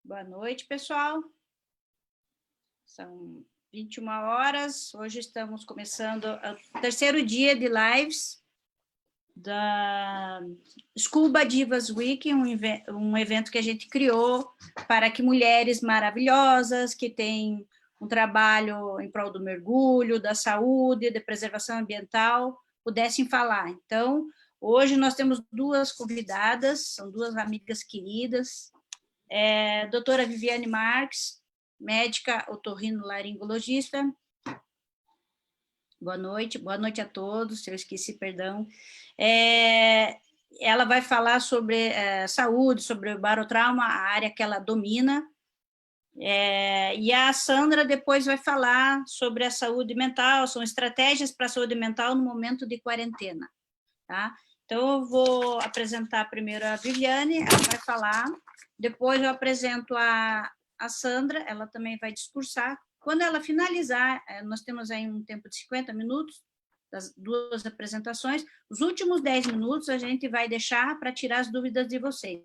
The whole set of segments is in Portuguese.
Boa noite, pessoal. São 21 horas. Hoje estamos começando o terceiro dia de lives da Scuba Divas Week, um evento que a gente criou para que mulheres maravilhosas que têm um trabalho em prol do mergulho, da saúde, da preservação ambiental, pudessem falar. Então, hoje nós temos duas convidadas, são duas amigas queridas, doutora Viviane Marques, médica otorrinolaringologista. Boa noite a todos, se eu esqueci, perdão. Ela vai falar sobre saúde, sobre o barotrauma, a área que ela domina, e a Sandra depois vai falar sobre a saúde mental, são estratégias para a saúde mental no momento de quarentena, tá? Então, eu vou apresentar primeiro a Viviane, ela vai falar, depois eu apresento a Sandra, ela também vai discursar. Quando ela finalizar, nós temos aí um tempo de 50 minutos, das duas apresentações, os últimos 10 minutos a gente vai deixar para tirar as dúvidas de vocês.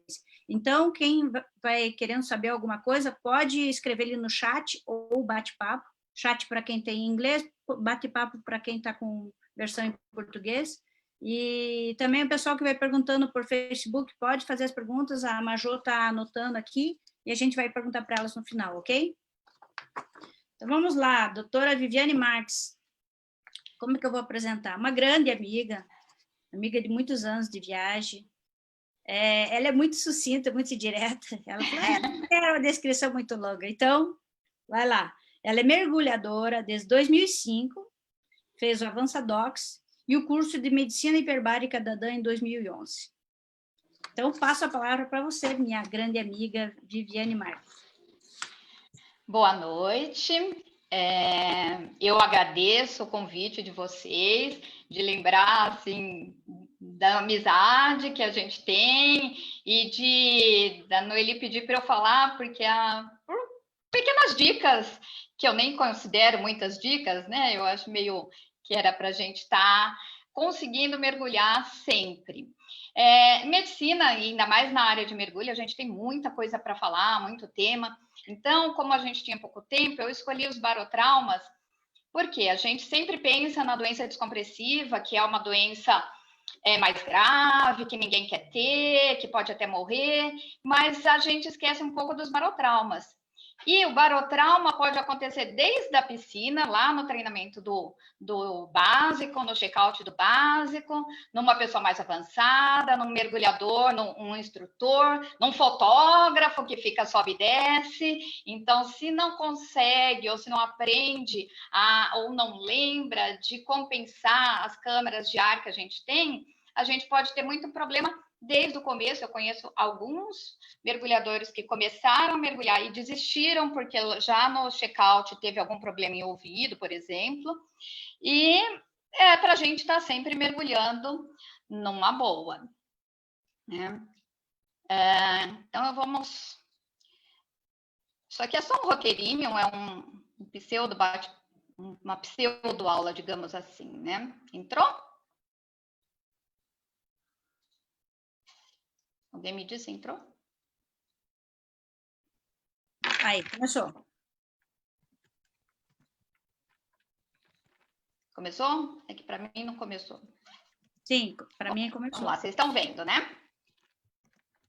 Então, quem vai querendo saber alguma coisa, pode escrever ali no chat ou bate-papo, chat para quem tem inglês, bate-papo para quem está com versão em português. E também o pessoal que vai perguntando por Facebook, pode fazer as perguntas, a Majô está anotando aqui, e a gente vai perguntar para elas no final, ok? Então, vamos lá, doutora Viviane Marques. Como é que eu vou apresentar? Uma grande amiga de muitos anos de viagem. Ela é muito sucinta, muito direta. Ela falou, não quero uma descrição muito longa. Então, vai lá. Ela é mergulhadora desde 2005, fez o Avançadox, e o curso de Medicina Hiperbárica da DAN em 2011. Então, passo a palavra para você, minha grande amiga Viviane Marques. Boa noite. Eu agradeço o convite de vocês, de lembrar, assim, da amizade que a gente tem e da Noeli pedir para eu falar, porque por pequenas dicas, que eu nem considero muitas dicas, né? Eu acho meio que era para a gente estar conseguindo mergulhar sempre. Medicina, ainda mais na área de mergulho, a gente tem muita coisa para falar, muito tema. Então, como a gente tinha pouco tempo, eu escolhi os barotraumas, porque a gente sempre pensa na doença descompressiva, que é uma doença mais grave, que ninguém quer ter, que pode até morrer, mas a gente esquece um pouco dos barotraumas. E o barotrauma pode acontecer desde a piscina, lá no treinamento do básico, no check-out do básico, numa pessoa mais avançada, num mergulhador, num instrutor, num fotógrafo que fica sobe e desce. Então, se não consegue ou se não aprende ou não lembra de compensar as câmeras de ar que a gente tem, a gente pode ter muito problema desde o começo. Eu conheço alguns mergulhadores que começaram a mergulhar e desistiram porque já no check-out teve algum problema em ouvido, por exemplo, e para a gente estar sempre mergulhando numa boa, né? Então, vamos... Isso aqui é só um roteirinho, é uma pseudo-aula, digamos assim, né? Entrou? Alguém me disse, entrou? Aí, começou. Começou? É que para mim não começou. Sim, para mim começou. Vamos lá, vocês estão vendo, né?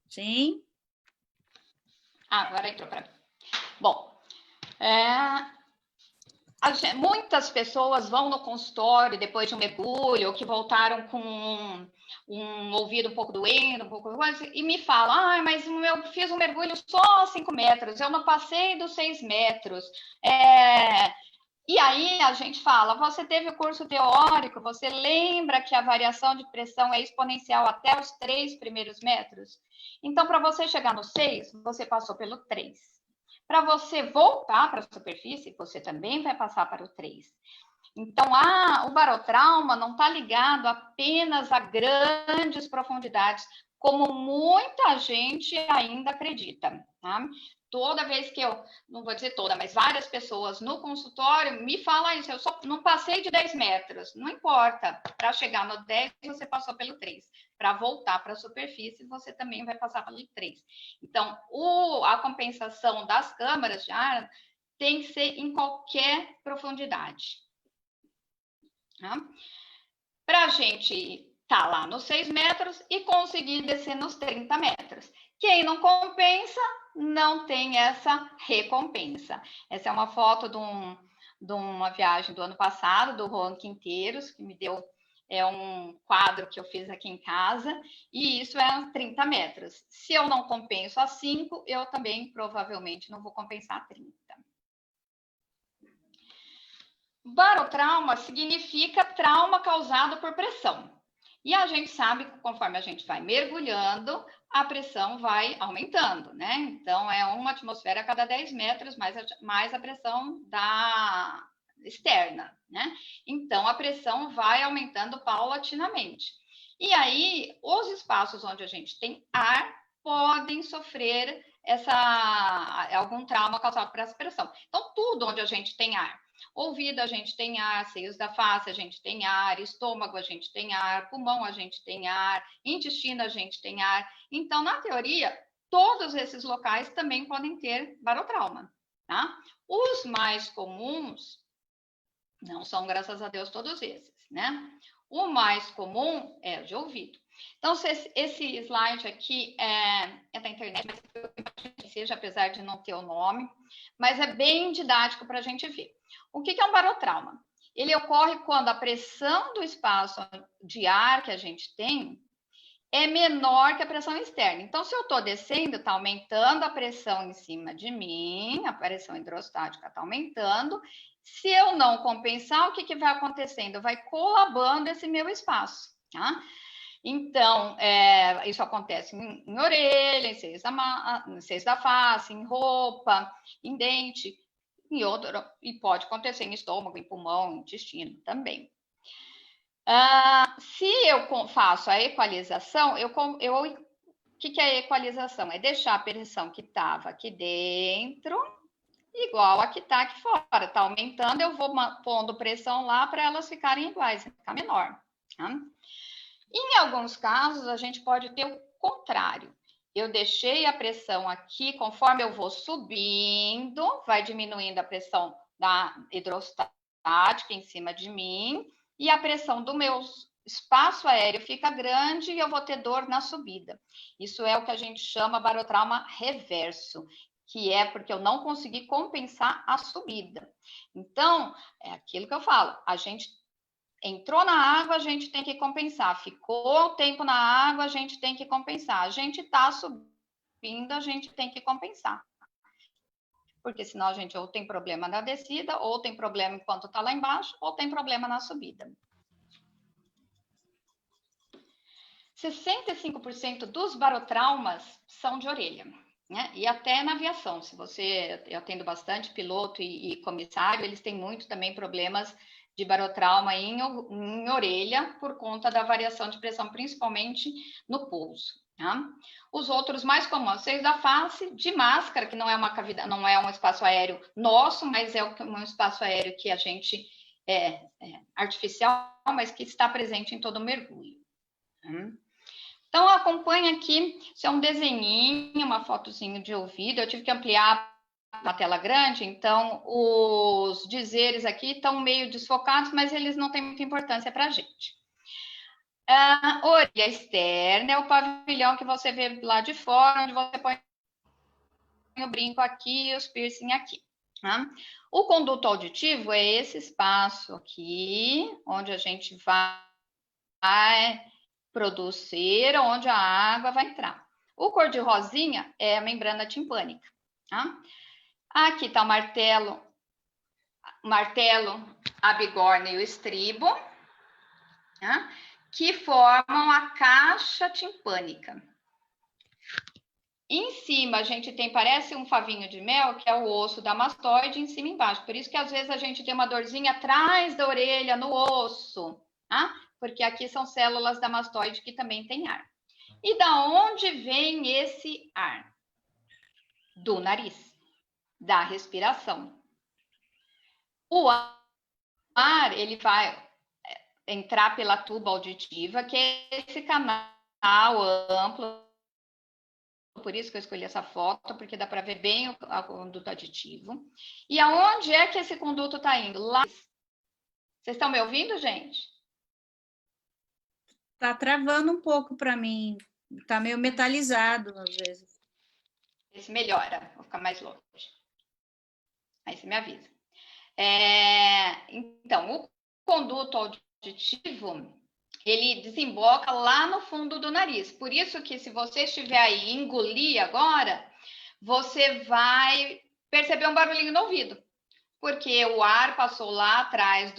Sim. Agora entrou para mim. Bom, muitas pessoas vão no consultório depois de um mergulho, ou que voltaram com um ouvido um pouco doendo, um pouco e me falam, mas eu fiz um mergulho só 5 metros, eu não passei dos 6 metros. E aí a gente fala, você teve o curso teórico, você lembra que a variação de pressão é exponencial até os 3 primeiros metros? Então, para você chegar no 6, você passou pelo 3. Para você voltar para a superfície, você também vai passar para o 3. Então, o barotrauma não está ligado apenas a grandes profundidades, como muita gente ainda acredita, tá? Toda vez que não vou dizer toda, mas várias pessoas no consultório me falam isso, eu só não passei de 10 metros. Não importa, para chegar no 10, você passou pelo 3. para voltar para a superfície, você também vai passar pelo 3. Então, a compensação das câmaras de ar tem que ser em qualquer profundidade. Tá? Para a gente estar lá nos 6 metros e conseguir descer nos 30 metros. Quem não compensa, não tem essa recompensa. Essa é uma foto de uma viagem do ano passado, do Juan Quinteiros, que me deu um quadro que eu fiz aqui em casa, e isso é 30 metros. Se eu não compenso a 5, eu também provavelmente não vou compensar a 30. Barotrauma significa trauma causado por pressão. E a gente sabe que conforme a gente vai mergulhando, a pressão vai aumentando, né? Então, é uma atmosfera a cada 10 metros, mais a pressão externa, né? Então, a pressão vai aumentando paulatinamente. E aí, os espaços onde a gente tem ar podem sofrer algum trauma causado por essa pressão. Então, tudo onde a gente tem ar. Ouvido, a gente tem ar, seios da face, a gente tem ar, estômago, a gente tem ar, pulmão, a gente tem ar, intestino, a gente tem ar. Então, na teoria, todos esses locais também podem ter barotrauma, tá? Os mais comuns não são, graças a Deus, todos esses, né? O mais comum é o de ouvido. Então, esse slide aqui é da internet, mas eu imagino que seja, apesar de não ter o nome, mas é bem didático para a gente ver. O que é um barotrauma? Ele ocorre quando a pressão do espaço de ar que a gente tem é menor que a pressão externa. Então, se eu estou descendo, está aumentando a pressão em cima de mim, a pressão hidrostática está aumentando. Se eu não compensar, o que vai acontecendo? Vai colabando esse meu espaço, tá? Então, isso acontece em orelha, em seios da face, em roupa, em dente, e pode acontecer em estômago, em pulmão, em intestino também. Se eu faço a equalização, o que é a equalização? É deixar a pressão que estava aqui dentro igual a que está aqui fora. Está aumentando, eu vou pondo pressão lá para elas ficarem iguais, ficar menor. Tá? Em alguns casos, a gente pode ter o contrário. Eu deixei a pressão aqui, conforme eu vou subindo, vai diminuindo a pressão da hidrostática em cima de mim, e a pressão do meu espaço aéreo fica grande e eu vou ter dor na subida. Isso é o que a gente chama barotrauma reverso, que é porque eu não consegui compensar a subida. Então, é aquilo que eu falo, a gente entrou na água, a gente tem que compensar. Ficou tempo na água, a gente tem que compensar. A gente está subindo, a gente tem que compensar. Porque senão a gente ou tem problema na descida, ou tem problema enquanto está lá embaixo, ou tem problema na subida. 65% dos barotraumas são de orelha, né? E até na aviação, eu atendo bastante piloto e comissário, eles têm muito também problemas de barotrauma em orelha por conta da variação de pressão, principalmente no pouso. Tá? Os outros mais comuns, seios da face, de máscara, que não é uma cavidade, não é um espaço aéreo nosso, mas é um espaço aéreo que a gente artificial, mas que está presente em todo o mergulho. Então, acompanha aqui, isso é um desenhinho, uma fotozinho de ouvido, eu tive que ampliar na tela grande, então os dizeres aqui estão meio desfocados, mas eles não têm muita importância para a gente. A orelha externa é o pavilhão que você vê lá de fora, onde você põe o brinco aqui, os piercing aqui. Tá? O conduto auditivo é esse espaço aqui, onde a gente vai produzir, onde a água vai entrar. O cor de rosinha é a membrana timpânica. Tá? Aqui está o martelo, a bigorna e o estribo, tá? Que formam a caixa timpânica. Em cima, a gente tem, parece um favinho de mel, que é o osso da mastoide, em cima e embaixo. Por isso que, às vezes, a gente tem uma dorzinha atrás da orelha, no osso, tá? Porque aqui são células da mastoide que também tem ar. E da onde vem esse ar? Do nariz, da respiração. O ar, ele vai entrar pela tuba auditiva, que é esse canal amplo, por isso que eu escolhi essa foto, porque dá para ver bem o conduto aditivo. E aonde é que esse conduto está indo? Lá. Vocês estão me ouvindo, gente? Tá travando um pouco para mim. Tá meio metalizado, às vezes. Esse melhora, vou ficar mais longe. Aí você me avisa. Então, o conduto auditivo, ele desemboca lá no fundo do nariz. Por isso que se você estiver aí e engolir agora, você vai perceber um barulhinho no ouvido. Porque o ar passou lá atrás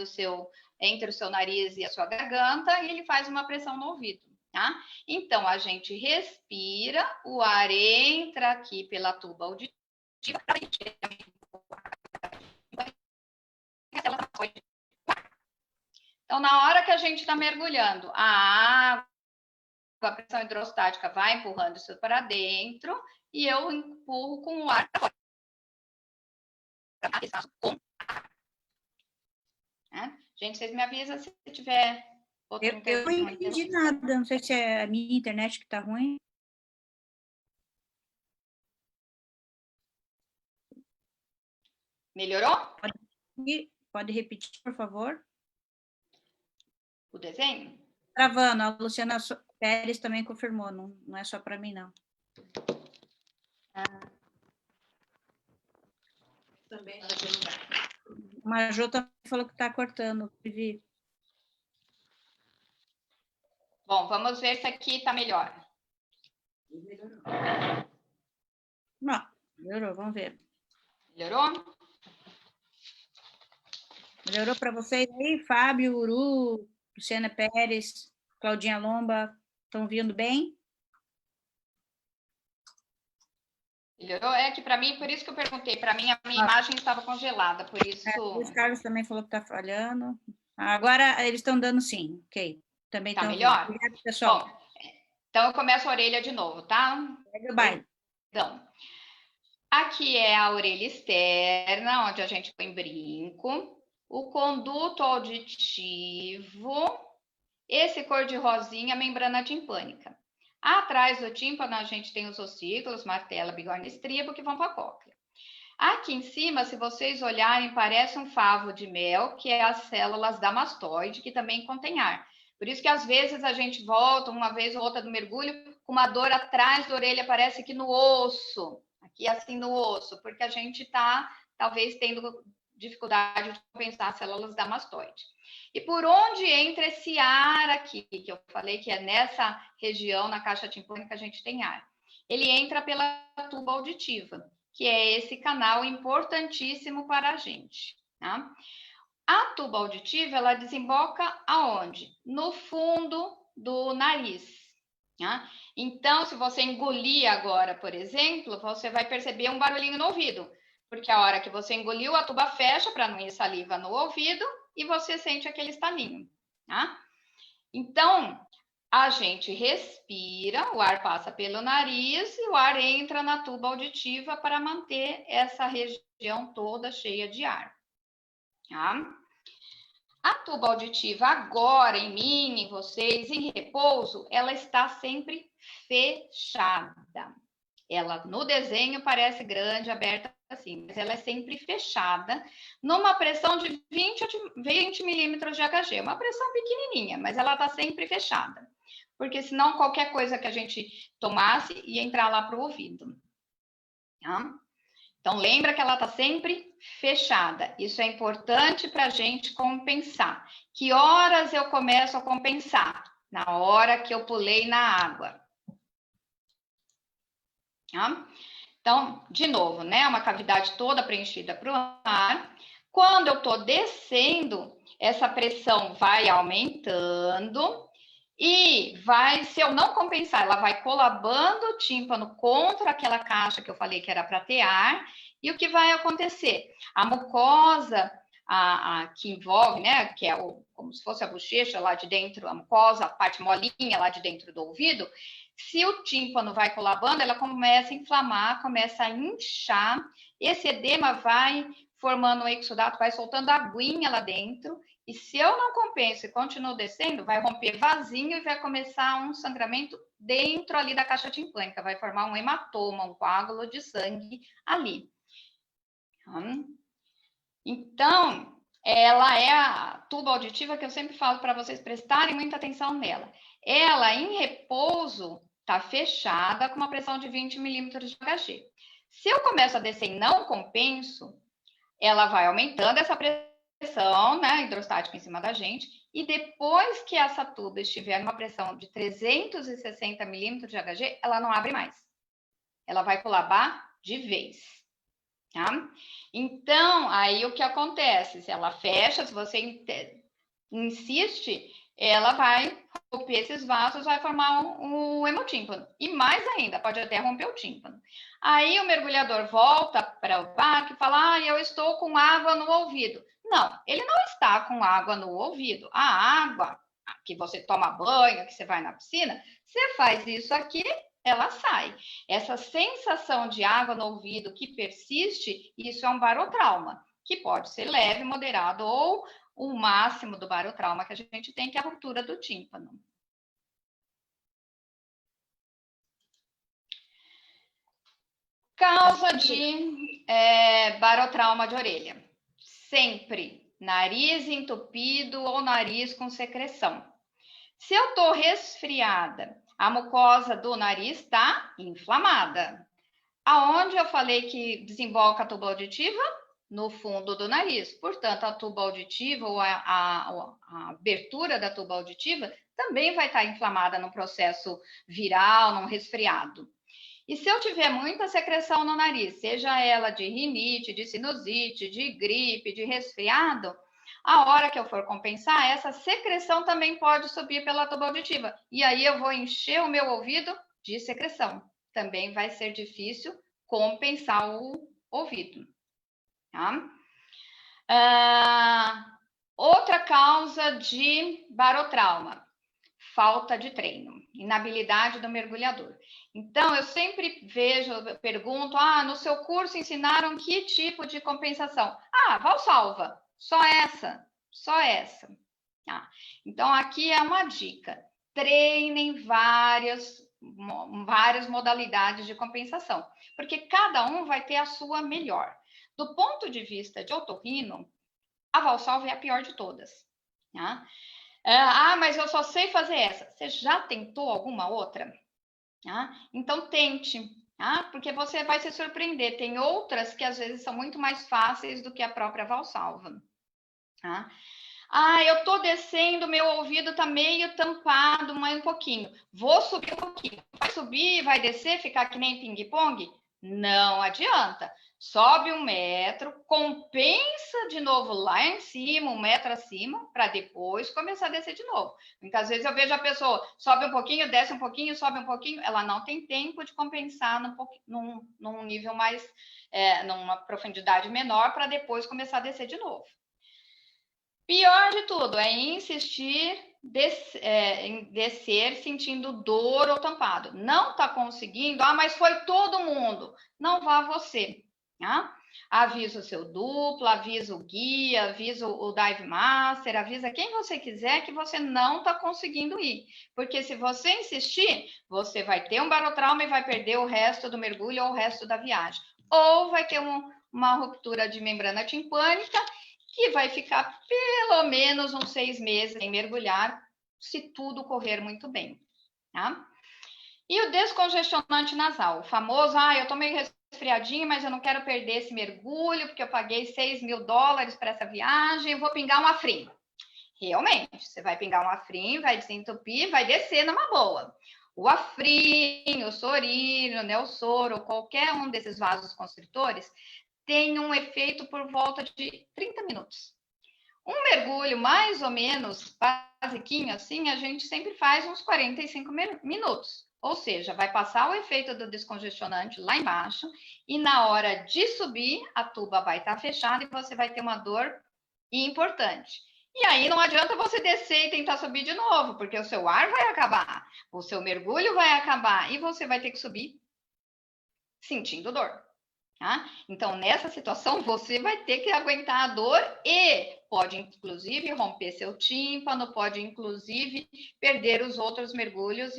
entre o seu nariz e a sua garganta e ele faz uma pressão no ouvido, tá? Então, a gente respira, o ar entra aqui pela tuba auditiva. Então, na hora que a gente está mergulhando, a água, a pressão hidrostática vai empurrando isso para dentro e eu empurro com o ar para fora. Gente, vocês me avisam se tiver outra Eu não entendi nada, não sei se é a minha internet que está ruim. Melhorou? Pode repetir, por favor? O desenho? Travando, a Luciana Pérez também confirmou, não é só para mim, não. Também. O Majô também falou que está cortando, Vivi. Bom, vamos ver se aqui está melhor. Não, melhorou, vamos ver. Melhorou? Melhorou para vocês aí? Fábio, Uru, Luciana Pérez, Claudinha Lomba, estão vindo bem? Melhorou? É que para mim, por isso que eu perguntei, para mim a minha imagem estava congelada, por isso... O Carlos também falou que está falhando. Agora eles estão dando sim, ok. Também tá estão melhor? Obrigada, pessoal. Bom, então eu começo a orelha de novo, tá? Vai. Então, aqui é a orelha externa, onde a gente põe brinco. O conduto auditivo, esse cor de rosinha, membrana timpânica. Atrás do tímpano, a gente tem os ossículos, martela, bigorna, estribo, que vão para a cóclea. Aqui em cima, se vocês olharem, parece um favo de mel, que é as células da mastoide, que também contém ar. Por isso que, às vezes, a gente volta, uma vez ou outra do mergulho, com uma dor atrás da orelha, parece que no osso, aqui assim no osso, porque a gente está, talvez, tendo dificuldade de compensar as células da mastoide. E por onde entra esse ar aqui, que eu falei que é nessa região, na caixa timpânica, a gente tem ar? Ele entra pela tuba auditiva, que é esse canal importantíssimo para a gente, tá? A tuba auditiva, ela desemboca aonde? No fundo do nariz, tá? Então, se você engolir agora, por exemplo, você vai perceber um barulhinho no ouvido, porque a hora que você engoliu, a tuba fecha para não ir saliva no ouvido e você sente aquele estalinho, tá? Então, a gente respira, o ar passa pelo nariz e o ar entra na tuba auditiva para manter essa região toda cheia de ar. Tá? A tuba auditiva agora, em mim, em vocês, em repouso, ela está sempre fechada. Ela, no desenho, parece grande, aberta assim, mas ela é sempre fechada, numa pressão de 20 milímetros de Hg. Uma pressão pequenininha, mas ela está sempre fechada. Porque senão qualquer coisa que a gente tomasse ia entrar lá para o ouvido. Tá? Então, lembra que ela está sempre fechada. Isso é importante para a gente compensar. Que horas eu começo a compensar? Na hora que eu pulei na água. Tá? Então, de novo, né? Uma cavidade toda preenchida para o ar. Quando eu estou descendo, essa pressão vai aumentando. E vai, se eu não compensar, ela vai colabando o tímpano contra aquela caixa que eu falei que era para ter ar. E o que vai acontecer? A mucosa que envolve, né, que é como se fosse a bochecha lá de dentro, a mucosa, a parte molinha lá de dentro do ouvido, se o tímpano vai colabando, ela começa a inflamar, começa a inchar. Esse edema vai formando um exudato, vai soltando aguinha lá dentro, e se eu não compenso e continuo descendo, vai romper vasinho e vai começar um sangramento dentro ali da caixa timpânica, vai formar um hematoma, um coágulo de sangue ali. Então, ela é a tuba auditiva que eu sempre falo para vocês prestarem muita atenção nela. Ela, em repouso, está fechada com uma pressão de 20 milímetros de Hg. Se eu começo a descer e não compenso, ela vai aumentando essa pressão, né, hidrostática em cima da gente, e depois que essa tuba estiver numa pressão de 360 milímetros de Hg, ela não abre mais. Ela vai colabar de vez. Tá? Então, aí o que acontece? Se ela fecha, se você insiste, ela vai romper esses vasos, vai formar um hemotímpano. E mais ainda, pode até romper o tímpano. Aí o mergulhador volta para o barco e fala, eu estou com água no ouvido. Não, ele não está com água no ouvido. A água que você toma banho, que você vai na piscina, você faz isso aqui, ela sai. Essa sensação de água no ouvido que persiste, isso é um barotrauma, que pode ser leve, moderado ou o máximo do barotrauma que a gente tem, que é a ruptura do tímpano. Causa de barotrauma de orelha. Sempre nariz entupido ou nariz com secreção. Se eu estou resfriada, a mucosa do nariz está inflamada. Aonde eu falei que desemboca a tuba auditiva? No fundo do nariz. Portanto, a tuba auditiva ou a abertura da tuba auditiva também vai estar inflamada num processo viral, num resfriado. E se eu tiver muita secreção no nariz, seja ela de rinite, de sinusite, de gripe, de resfriado, a hora que eu for compensar, essa secreção também pode subir pela tuba auditiva. E aí eu vou encher o meu ouvido de secreção. Também vai ser difícil compensar o ouvido. Tá? Outra causa de barotrauma, falta de treino, inabilidade do mergulhador. Então, eu sempre pergunto, no seu curso ensinaram que tipo de compensação? Valsalva, só essa. Então, aqui é uma dica. Treinem várias modalidades de compensação, porque cada um vai ter a sua melhor. Do ponto de vista de otorrino, a valsalva é a pior de todas. Tá? Mas eu só sei fazer essa. Você já tentou alguma outra? Então, tente, porque você vai se surpreender. Tem outras que às vezes são muito mais fáceis do que a própria valsalva. Eu tô descendo, meu ouvido tá meio tampado, mais um pouquinho. Vou subir um pouquinho. Vai subir, vai descer, ficar que nem ping-pong? Não adianta. Sobe 1 metro, compensa de novo lá em cima, 1 metro acima, para depois começar a descer de novo. Muitas vezes eu vejo a pessoa sobe um pouquinho, desce um pouquinho, sobe um pouquinho, ela não tem tempo de compensar num nível mais, numa profundidade menor, para depois começar a descer de novo. Pior de tudo é insistir em descer sentindo dor ou tampado. Não está conseguindo, mas foi todo mundo. Não vá você. Avisa o seu duplo, avisa o guia, avisa o dive master, avisa quem você quiser que você não está conseguindo ir. Porque se você insistir, você vai ter um barotrauma e vai perder o resto do mergulho ou o resto da viagem. Ou vai ter uma ruptura de membrana timpânica que vai ficar pelo menos uns 6 meses sem mergulhar, se tudo correr muito bem. E o descongestionante nasal, o famoso, eu tô meio resfriadinho, mas eu não quero perder esse mergulho, porque eu paguei $6.000 para essa viagem, vou pingar um Afrin. Realmente, você vai pingar um Afrin, vai desentupir, vai descer numa boa. O Afrin, o Sorino, o Neosoro, qualquer um desses vasos constritores, tem um efeito por volta de 30 minutos. Um mergulho mais ou menos basiquinho assim, a gente sempre faz uns 45 minutos. Ou seja, vai passar o efeito do descongestionante lá embaixo e na hora de subir, a tuba vai estar fechada e você vai ter uma dor importante. E aí não adianta você descer e tentar subir de novo, porque o seu ar vai acabar, o seu mergulho vai acabar e você vai ter que subir sentindo dor. Tá? Então, nessa situação, você vai ter que aguentar a dor e pode, inclusive, romper seu tímpano, pode, inclusive, perder os outros mergulhos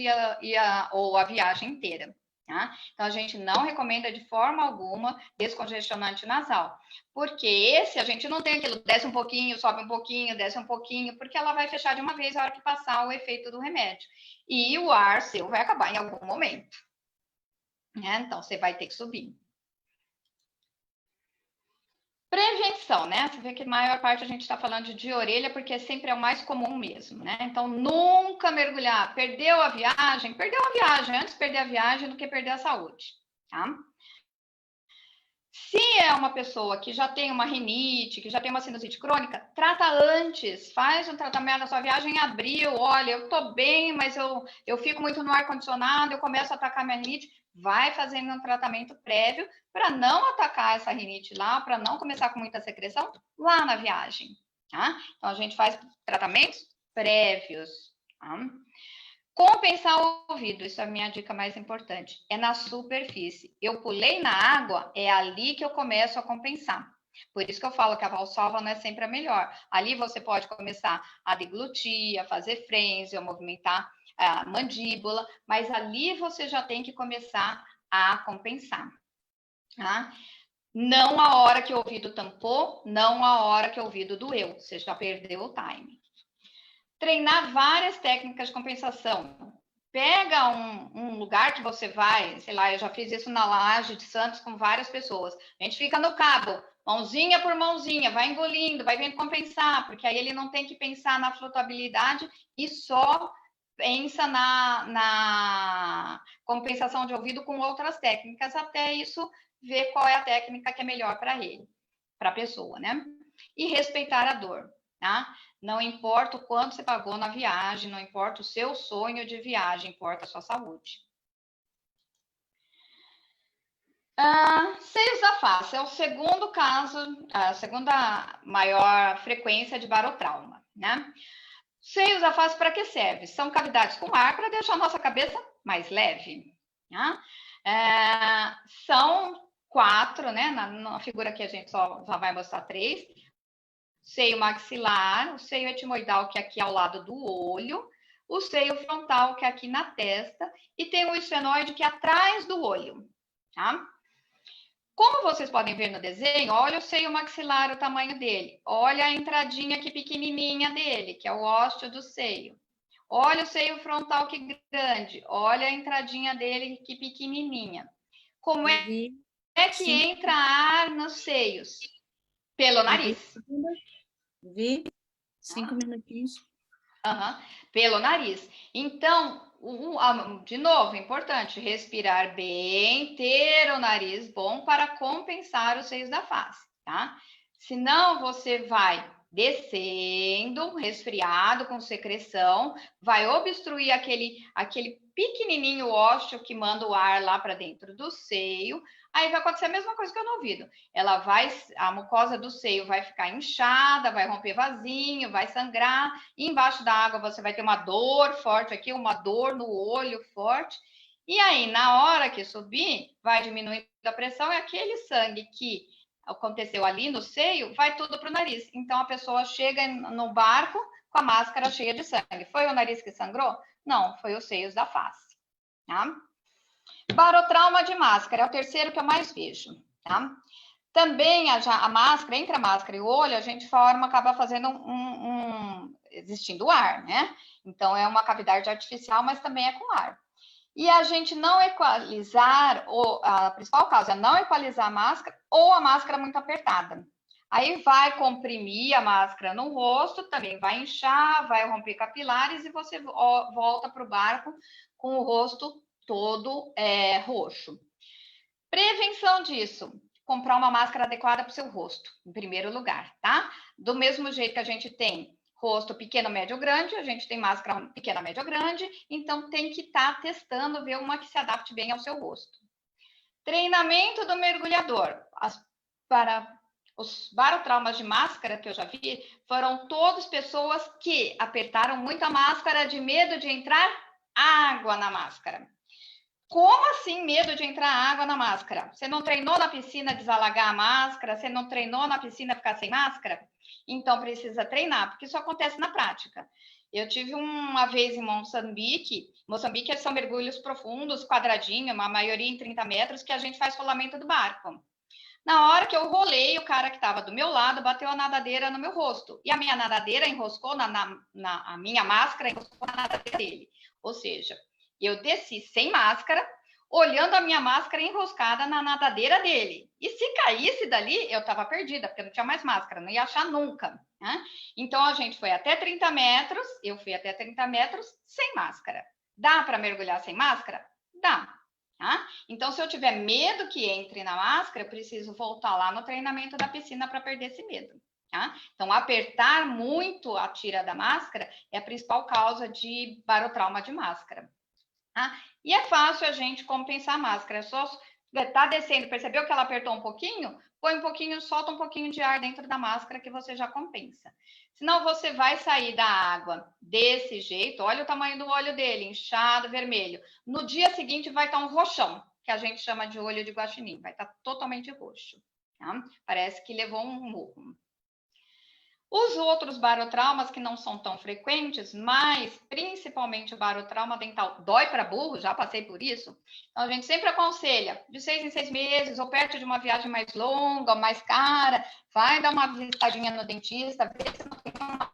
ou a viagem inteira. Tá? Então, a gente não recomenda de forma alguma descongestionante nasal, porque esse a gente não tem aquilo, desce um pouquinho, sobe um pouquinho, desce um pouquinho, porque ela vai fechar de uma vez a hora que passar o efeito do remédio. E o ar seu vai acabar em algum momento. Né? Então, você vai ter que subir. Prevenção, né? Você vê que a maior parte a gente está falando de orelha, porque sempre é o mais comum mesmo, né? Então, nunca mergulhar. Perdeu a viagem? Perdeu a viagem. Antes perder a viagem do que perder a saúde, tá? Se é uma pessoa que já tem uma rinite, que já tem uma sinusite crônica, trata antes, faz um tratamento na sua viagem em abril. Olha, eu tô bem, mas eu fico muito no ar-condicionado, eu começo a atacar minha rinite. Vai fazendo um tratamento prévio para não atacar essa rinite lá, para não começar com muita secreção lá na viagem, tá? Então, a gente faz tratamentos prévios, tá? Compensar o ouvido, isso é a minha dica mais importante, é na superfície. Eu pulei na água, é ali que eu começo a compensar. Por isso que eu falo que a valsalva não é sempre a melhor. Ali você pode começar a deglutir, a fazer frenzy, a movimentar a mandíbula, mas ali você já tem que começar a compensar. Tá? Não a hora que o ouvido tampou, não a hora que o ouvido doeu, você já perdeu o time. Treinar várias técnicas de compensação. Pega um lugar que você vai, sei lá, eu já fiz isso na Laje de Santos com várias pessoas. A gente fica no cabo, mãozinha por mãozinha, vai engolindo, vai vendo compensar, porque aí ele não tem que pensar na flutuabilidade e só pensa na compensação de ouvido com outras técnicas, até isso ver qual é a técnica que é melhor para ele, para a pessoa, né? E respeitar a dor, tá? Não importa o quanto você pagou na viagem, não importa o seu sonho de viagem, importa a sua saúde. Seios da face é o segundo caso, a segunda maior frequência de barotrauma, né? Seios da face para que serve? São cavidades com ar para deixar a nossa cabeça mais leve, né? São 4, né? Na figura aqui a gente só vai mostrar 3. Seio maxilar, o seio etimoidal, que é aqui ao lado do olho, o seio frontal, que é aqui na testa, e tem o esfenoide, que é atrás do olho, tá? Como vocês podem ver no desenho, olha o seio maxilar, o tamanho dele. Olha a entradinha aqui pequenininha dele, que é o ósseo do seio. Olha o seio frontal que grande. Olha a entradinha dele que pequenininha. Como é que entra ar nos seios? Pelo nariz. Vi. 5 minutinhos. Pelo nariz. Então, de novo, importante, respirar bem, ter o nariz bom para compensar os seios da face, tá? Senão, você vai descendo, resfriado, com secreção, vai obstruir aquele pequenininho ósseo que manda o ar lá para dentro do seio. Aí vai acontecer a mesma coisa que no ouvido. A mucosa do seio vai ficar inchada, vai romper vasinho, vai sangrar. E embaixo da água você vai ter uma dor forte aqui, uma dor no olho forte. E aí, na hora que subir, vai diminuindo a pressão e aquele sangue que aconteceu ali no seio vai tudo para o nariz. Então, a pessoa chega no barco com a máscara cheia de sangue. Foi o nariz que sangrou? Não, foi os seios da face, tá? Barotrauma de máscara é o terceiro que eu mais vejo, tá? Também a máscara, entre a máscara e o olho, a gente acaba fazendo existindo ar, né? Então, é uma cavidade artificial, mas também é com ar. E a gente não equalizar, a principal causa é não equalizar a máscara ou a máscara muito apertada. Aí vai comprimir a máscara no rosto, também vai inchar, vai romper capilares e você volta para o barco com o rosto todo roxo. Prevenção disso, comprar uma máscara adequada para o seu rosto, em primeiro lugar, tá? Do mesmo jeito que a gente tem rosto pequeno, médio, grande, a gente tem máscara pequena, média, grande, então tem que estar testando, ver uma que se adapte bem ao seu rosto. Treinamento do mergulhador. Para os barotraumas de máscara que eu já vi, foram todas pessoas que apertaram muito a máscara de medo de entrar água na máscara. Como assim medo de entrar água na máscara? Você não treinou na piscina desalagar a máscara? Você não treinou na piscina ficar sem máscara? Então precisa treinar, porque isso acontece na prática. Eu tive uma vez em Moçambique. Moçambique são mergulhos profundos, quadradinho, a maioria em 30 metros, que a gente faz rolamento do barco. Na hora que eu rolei, o cara que estava do meu lado bateu a nadadeira no meu rosto. E a minha nadadeira enroscou a minha máscara enroscou na nadadeira dele. Ou seja, eu desci sem máscara, olhando a minha máscara enroscada na nadadeira dele. E se caísse dali, eu estava perdida, porque não tinha mais máscara, não ia achar nunca. Né? Então a gente foi até 30 metros, eu fui até 30 metros sem máscara. Dá para mergulhar sem máscara? Dá. Tá? Então, se eu tiver medo que entre na máscara, eu preciso voltar lá no treinamento da piscina para perder esse medo. Tá? Então, apertar muito a tira da máscara é a principal causa de barotrauma de máscara. Tá? E é fácil a gente compensar a máscara. É só tá descendo, percebeu que ela apertou um pouquinho? Põe um pouquinho, solta um pouquinho de ar dentro da máscara que você já compensa. Senão você vai sair da água desse jeito, olha o tamanho do olho dele, inchado, vermelho. No dia seguinte vai estar um roxão, que a gente chama de olho de guaxinim, vai estar totalmente roxo. Tá? Parece que levou um murro. Os outros barotraumas que não são tão frequentes, mas principalmente o barotrauma dental dói para burro, já passei por isso. Então a gente sempre aconselha de 6 em 6 meses, ou perto de uma viagem mais longa, mais cara, vai dar uma visitadinha no dentista, ver se não tem uma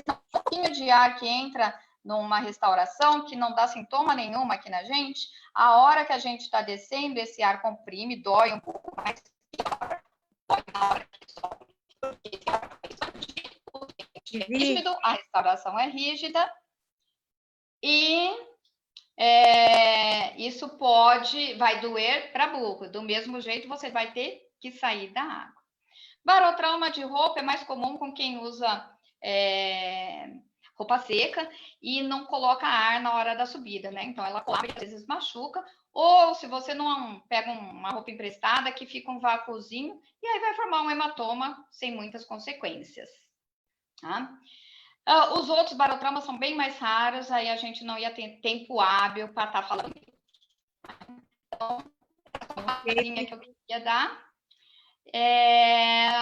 um pouquinho de ar que entra numa restauração que não dá sintoma nenhuma aqui na gente, a hora que a gente está descendo, esse ar comprime, dói um pouco mais, dói na hora que sobe, porque esse ar é rígido, a restauração é rígida, e isso vai doer para burro. Do mesmo jeito, você vai ter que sair da água. Barotrauma de roupa é mais comum com quem usa roupa seca e não coloca ar na hora da subida, né? Então ela colapsa e às vezes machuca. Ou se você não pega uma roupa emprestada que fica um vácuozinho e aí vai formar um hematoma sem muitas consequências. Tá? Os outros barotraumas são bem mais raros, aí a gente não ia ter tempo hábil para estar falando. Então, uma linha que eu queria dar.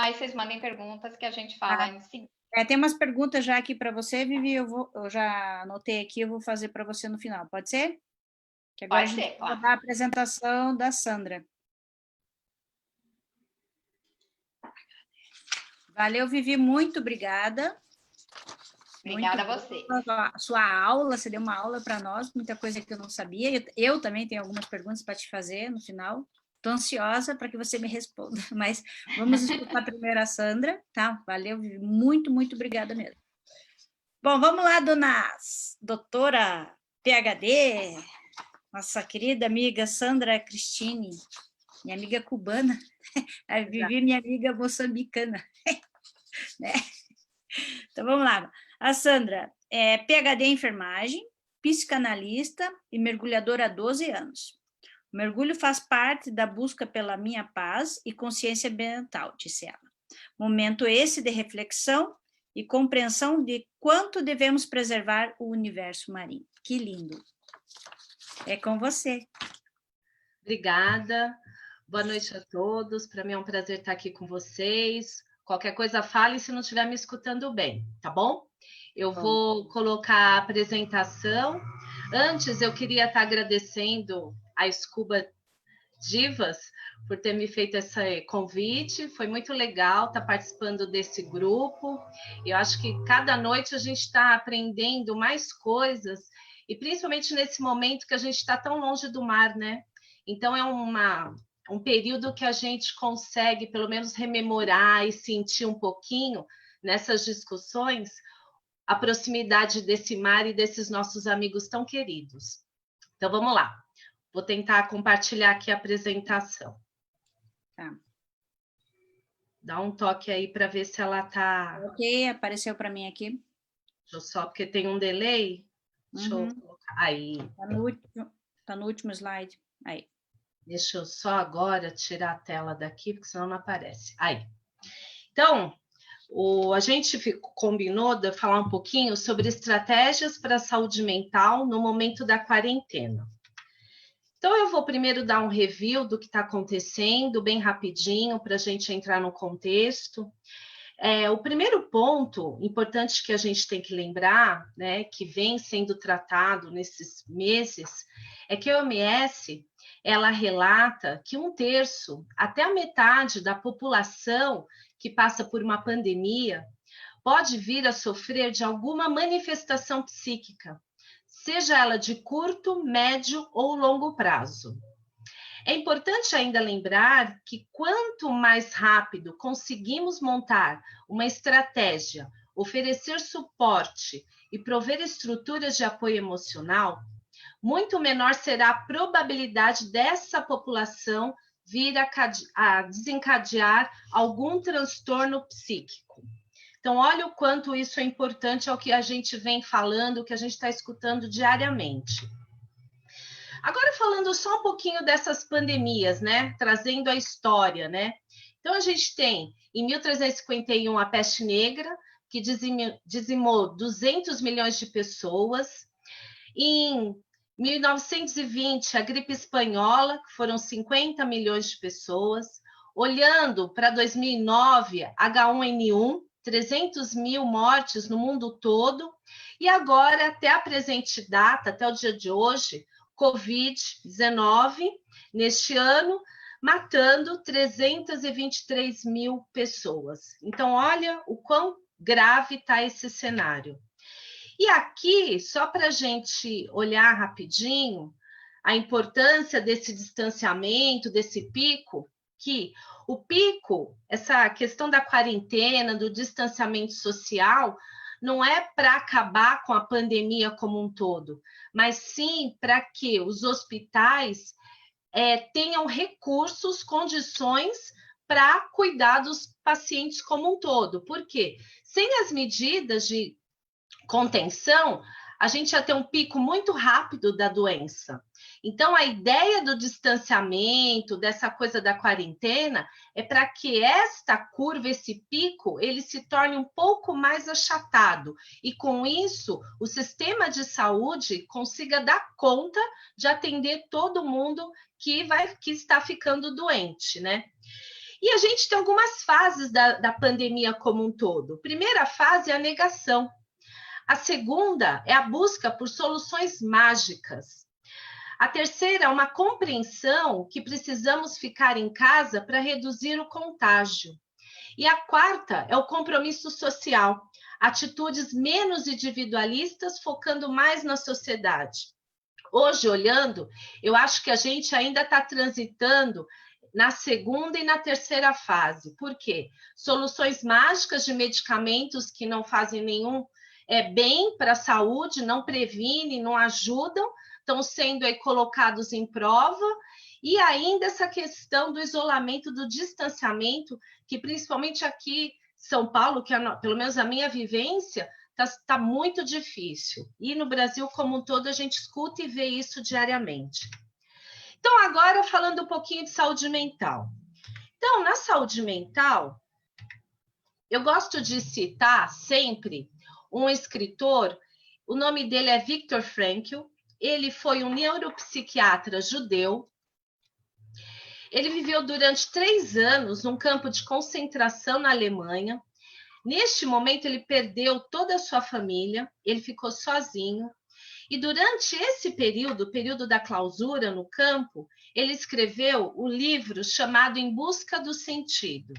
Aí vocês mandem perguntas que a gente fala em seguida. Tem umas perguntas já aqui para você, Vivi, eu já anotei aqui, eu vou fazer para você no final, pode ser? Que agora pode ser, claro. Vou dar a apresentação da Sandra. Valeu, Vivi, muito obrigada. Obrigada a você. A sua aula, você deu uma aula para nós, muita coisa que eu não sabia. Eu também tenho algumas perguntas para te fazer no final. Estou ansiosa para que você me responda, mas vamos escutar primeiro a Sandra, tá? Valeu, Vivi, muito, muito obrigada mesmo. Bom, vamos lá, dona doutora PhD, nossa querida amiga Sandra Cristine, minha amiga cubana, a Vivi, minha amiga moçambicana, né? Então, vamos lá. A Sandra é PhD em enfermagem, psicanalista e mergulhadora há 12 anos. O mergulho faz parte da busca pela minha paz e consciência ambiental, disse ela. Momento esse de reflexão e compreensão de quanto devemos preservar o universo marinho. Que lindo. É com você. Obrigada. Boa noite a todos. Para mim é um prazer estar aqui com vocês. Qualquer coisa, fale se não estiver me escutando bem, tá bom? Eu vou colocar a apresentação. Antes, eu queria estar agradecendo a Scuba Divas por ter me feito esse convite. Foi muito legal estar participando desse grupo. Eu acho que cada noite a gente está aprendendo mais coisas, e principalmente nesse momento que a gente está tão longe do mar, né? Então, é um período que a gente consegue, pelo menos, rememorar e sentir um pouquinho nessas discussões a proximidade desse mar e desses nossos amigos tão queridos. Então, vamos lá. Vou tentar compartilhar aqui a apresentação. Tá. Dá um toque aí para ver se ela está... Ok, apareceu para mim aqui. Deixa eu só, porque tem um delay. Deixa eu colocar. Aí. Tá no último slide. Aí. Deixa eu só agora tirar a tela daqui, porque senão não aparece. Aí. Então, A gente combinou de falar um pouquinho sobre estratégias para a saúde mental no momento da quarentena. Então, eu vou primeiro dar um review do que está acontecendo, bem rapidinho, para a gente entrar no contexto. O primeiro ponto importante que a gente tem que lembrar, né, que vem sendo tratado nesses meses, é que a OMS, ela relata que 1/3 até a metade da população que passa por uma pandemia pode vir a sofrer de alguma manifestação psíquica, seja ela de curto, médio ou longo prazo. É importante ainda lembrar que quanto mais rápido conseguimos montar uma estratégia, oferecer suporte e prover estruturas de apoio emocional, muito menor será a probabilidade dessa população vir a desencadear algum transtorno psíquico. Então, olha o quanto isso é importante ao que a gente vem falando, o que a gente está escutando diariamente. Agora, falando só um pouquinho dessas pandemias, né? Trazendo a história, né? Então, a gente tem, em 1351, a peste negra, que dizimou 200 milhões de pessoas. Em 1920, a gripe espanhola, que foram 50 milhões de pessoas. Olhando para 2009, H1N1, 300 mil mortes no mundo todo. E agora, até a presente data, até o dia de hoje, Covid-19, neste ano, matando 323 mil pessoas. Então, olha o quão grave está esse cenário. E aqui, só para a gente olhar rapidinho, a importância desse distanciamento, desse pico, que o pico, essa questão da quarentena, do distanciamento social, não é para acabar com a pandemia como um todo, mas sim para que os hospitais tenham recursos, condições para cuidar dos pacientes como um todo. Por quê? Sem as medidas de contenção, a gente ia ter um pico muito rápido da doença. Então, a ideia do distanciamento, dessa coisa da quarentena, é para que esta curva, esse pico, ele se torne um pouco mais achatado. E, com isso, o sistema de saúde consiga dar conta de atender todo mundo que está ficando doente, né? E a gente tem algumas fases da pandemia como um todo. Primeira fase é a negação. A segunda é a busca por soluções mágicas. A terceira é uma compreensão que precisamos ficar em casa para reduzir o contágio. E a quarta é o compromisso social, atitudes menos individualistas, focando mais na sociedade. Hoje, olhando, eu acho que a gente ainda está transitando na segunda e na terceira fase. Por quê? Soluções mágicas de medicamentos que não fazem nenhum bem para a saúde, não previnem, não ajudam, estão sendo aí colocados em prova, e ainda essa questão do isolamento, do distanciamento, que principalmente aqui em São Paulo, que é, pelo menos a minha vivência, está muito difícil. E no Brasil como um todo a gente escuta e vê isso diariamente. Então, agora falando um pouquinho de saúde mental. Então, na saúde mental, eu gosto de citar sempre um escritor, o nome dele é Viktor Frankl. Ele foi um neuropsiquiatra judeu. Ele viveu durante 3 anos num campo de concentração na Alemanha. Neste momento, ele perdeu toda a sua família, ele ficou sozinho. E durante esse período, o período da clausura no campo, ele escreveu o livro chamado Em Busca do Sentido.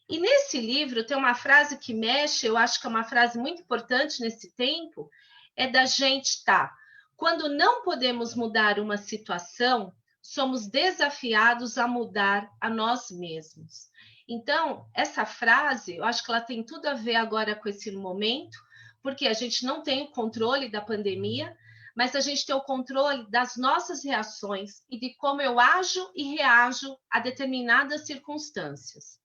E nesse livro tem uma frase que mexe, eu acho que é uma frase muito importante nesse tempo, é da gente estar. Quando não podemos mudar uma situação, somos desafiados a mudar a nós mesmos. Então, essa frase, eu acho que ela tem tudo a ver agora com esse momento, porque a gente não tem o controle da pandemia, mas a gente tem o controle das nossas reações e de como eu ajo e reajo a determinadas circunstâncias.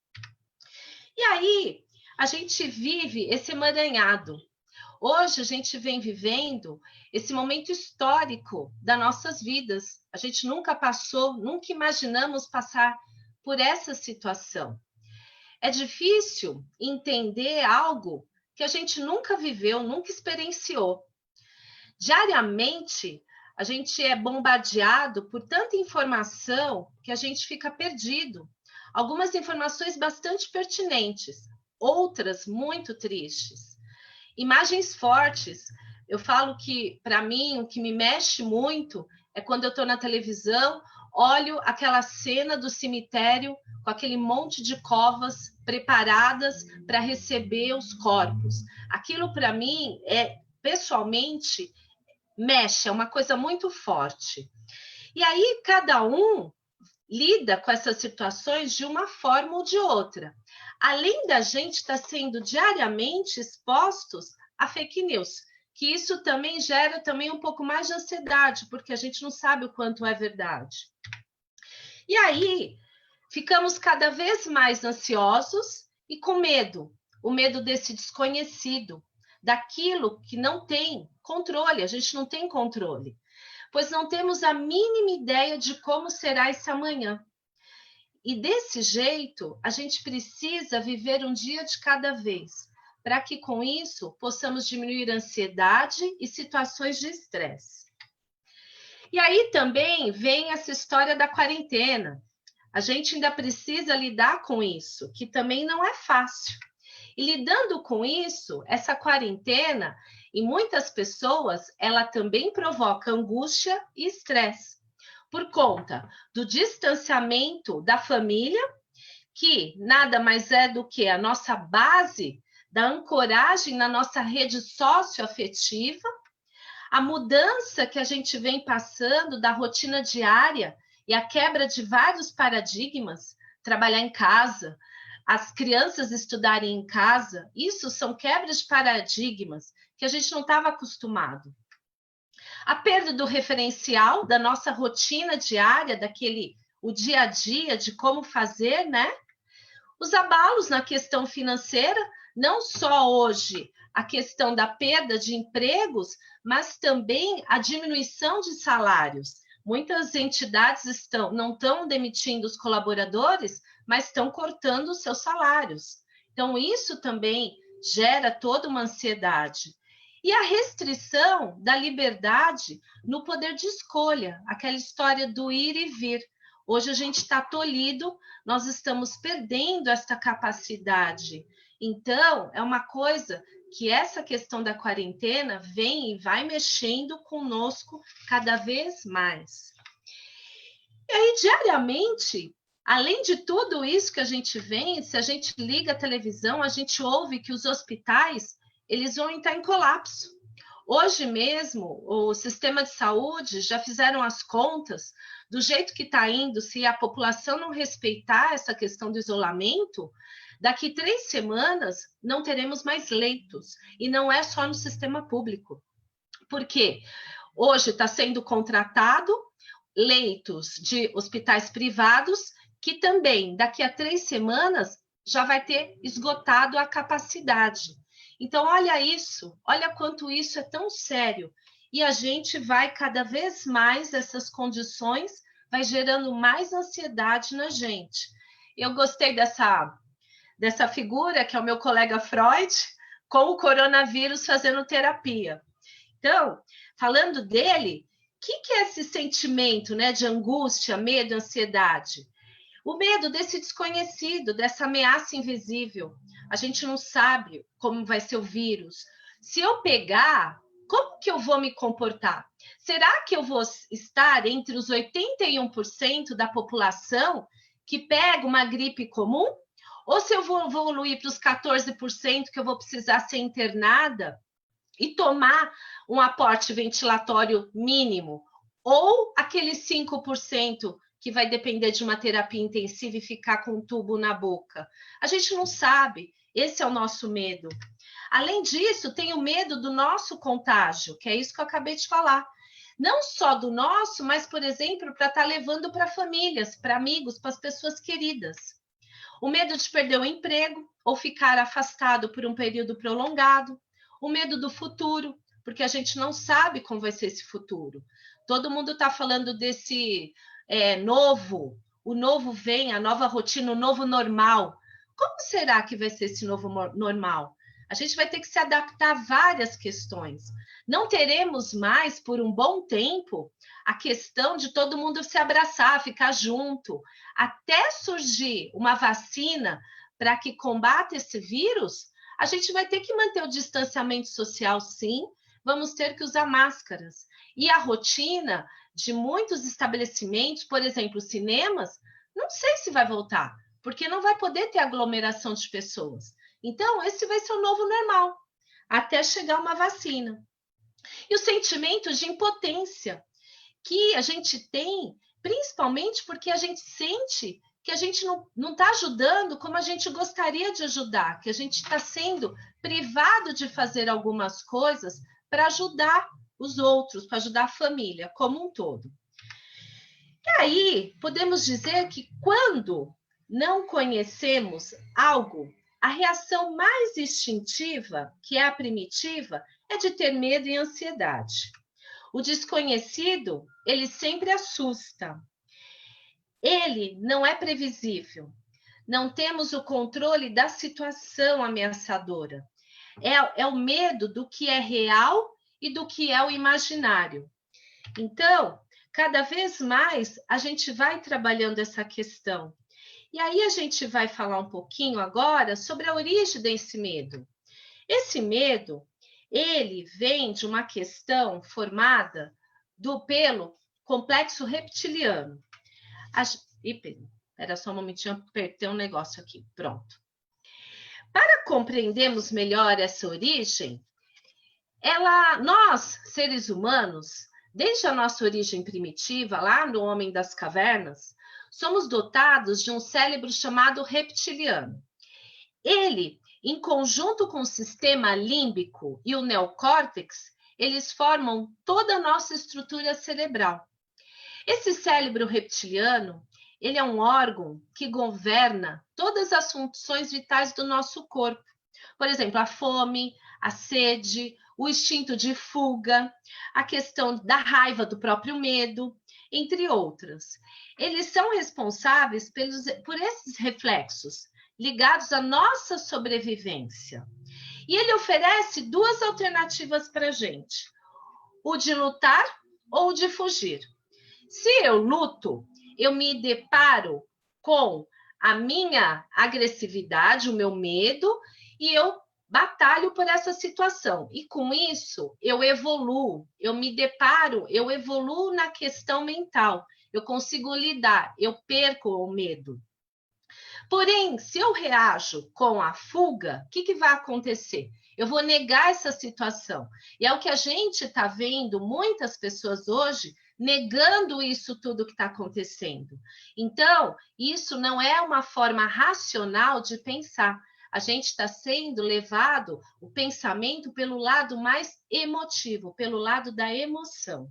E aí, a gente vive esse emaranhado. Hoje, a gente vem vivendo esse momento histórico das nossas vidas. A gente nunca passou, nunca imaginamos passar por essa situação. É difícil entender algo que a gente nunca viveu, nunca experienciou. Diariamente, a gente é bombardeado por tanta informação que a gente fica perdido. Algumas informações bastante pertinentes, outras muito tristes. Imagens fortes. Eu falo que, para mim, o que me mexe muito é quando eu estou na televisão, olho aquela cena do cemitério com aquele monte de covas preparadas para receber os corpos. Aquilo, para mim, pessoalmente, mexe, é uma coisa muito forte. E aí, cada um lida com essas situações de uma forma ou de outra. Além da gente estar sendo diariamente expostos a fake news, que isso também gera também um pouco mais de ansiedade, porque a gente não sabe o quanto é verdade. E aí, ficamos cada vez mais ansiosos e com medo, o medo desse desconhecido, daquilo que não tem controle, a gente não tem controle, pois não temos a mínima ideia de como será esse amanhã. E desse jeito, a gente precisa viver um dia de cada vez, para que com isso possamos diminuir a ansiedade e situações de estresse. E aí também vem essa história da quarentena. A gente ainda precisa lidar com isso, que também não é fácil. E lidando com isso, essa quarentena, em muitas pessoas, ela também provoca angústia e estresse, por conta do distanciamento da família, que nada mais é do que a nossa base da ancoragem na nossa rede socioafetiva, a mudança que a gente vem passando da rotina diária e a quebra de vários paradigmas, trabalhar em casa, as crianças estudarem em casa, isso são quebras de paradigmas que a gente não estava acostumado. A perda do referencial da nossa rotina diária, o dia a dia de como fazer, né? Os abalos na questão financeira, não só hoje a questão da perda de empregos, mas também a diminuição de salários. Muitas entidades não estão demitindo os colaboradores, mas estão cortando os seus salários. Então, isso também gera toda uma ansiedade. E a restrição da liberdade no poder de escolha, aquela história do ir e vir. Hoje a gente está tolhido, nós estamos perdendo essa capacidade. Então, é uma coisa que essa questão da quarentena vem e vai mexendo conosco cada vez mais. E aí, diariamente, além de tudo isso que a gente vê, se a gente liga a televisão, a gente ouve que os hospitais, eles vão entrar em colapso. Hoje mesmo, o sistema de saúde já fizeram as contas do jeito que está indo, se a população não respeitar essa questão do isolamento, daqui 3 semanas não teremos mais leitos. E não é só no sistema público. Por quê? Hoje está sendo contratado leitos de hospitais privados, que também daqui a 3 semanas já vai ter esgotado a capacidade. Então, olha isso, olha quanto isso é tão sério. E a gente vai cada vez mais, essas condições, vai gerando mais ansiedade na gente. Eu gostei dessa figura, que é o meu colega Freud, com o coronavírus fazendo terapia. Então, falando dele, o que é esse sentimento, né, de angústia, medo, ansiedade? O medo desse desconhecido, dessa ameaça invisível. A gente não sabe como vai ser o vírus. Se eu pegar, como que eu vou me comportar? Será que eu vou estar entre os 81% da população que pega uma gripe comum? Ou se eu vou evoluir para os 14% que eu vou precisar ser internada e tomar um aporte ventilatório mínimo? Ou aqueles 5% que vai depender de uma terapia intensiva e ficar com um tubo na boca? A gente não sabe. Esse é o nosso medo. Além disso, tem o medo do nosso contágio, que é isso que eu acabei de falar. Não só do nosso, mas, por exemplo, para estar levando para famílias, para amigos, para as pessoas queridas. O medo de perder o emprego ou ficar afastado por um período prolongado. O medo do futuro, porque a gente não sabe como vai ser esse futuro. Todo mundo está falando desse novo. O novo vem, a nova rotina, o novo normal. Como será que vai ser esse novo normal? A gente vai ter que se adaptar a várias questões. Não teremos mais, por um bom tempo, a questão de todo mundo se abraçar, ficar junto. Até surgir uma vacina para que combata esse vírus, a gente vai ter que manter o distanciamento social, sim. Vamos ter que usar máscaras. E a rotina de muitos estabelecimentos, por exemplo, cinemas, não sei se vai voltar, porque não vai poder ter aglomeração de pessoas. Então, esse vai ser o novo normal, até chegar uma vacina. E o sentimento de impotência que a gente tem, principalmente porque a gente sente que a gente não está ajudando como a gente gostaria de ajudar, que a gente está sendo privado de fazer algumas coisas para ajudar os outros, para ajudar a família como um todo. E aí, podemos dizer que quando não conhecemos algo, a reação mais instintiva, que é a primitiva, é de ter medo e ansiedade. O desconhecido, ele sempre assusta. Ele não é previsível. Não temos o controle da situação ameaçadora. É o medo do que é real e do que é o imaginário. Então, cada vez mais a gente vai trabalhando essa questão. E aí a gente vai falar um pouquinho agora sobre a origem desse medo. Esse medo, ele vem de uma questão formada pelo complexo reptiliano. Espera só um momentinho, apertei um negócio aqui, pronto. Para compreendermos melhor essa origem, nós, seres humanos, desde a nossa origem primitiva, lá no Homem das Cavernas, somos dotados de um cérebro chamado reptiliano. Ele, em conjunto com o sistema límbico e o neocórtex, eles formam toda a nossa estrutura cerebral. Esse cérebro reptiliano, ele é um órgão que governa todas as funções vitais do nosso corpo. Por exemplo, a fome, a sede, o instinto de fuga, a questão da raiva, do próprio medo, entre outras. Eles são responsáveis por esses reflexos ligados à nossa sobrevivência. E ele oferece duas alternativas para a gente: o de lutar ou o de fugir. Se eu luto, eu me deparo com a minha agressividade, o meu medo, e eu batalho por essa situação. E com isso, eu evoluo, eu evoluo na questão mental. Eu consigo lidar, eu perco o medo. Porém, se eu reajo com a fuga, o que vai acontecer? Eu vou negar essa situação. E é o que a gente está vendo muitas pessoas hoje negando isso tudo que está acontecendo. Então, isso não é uma forma racional de pensar. A gente está sendo levado o pensamento pelo lado mais emotivo, pelo lado da emoção.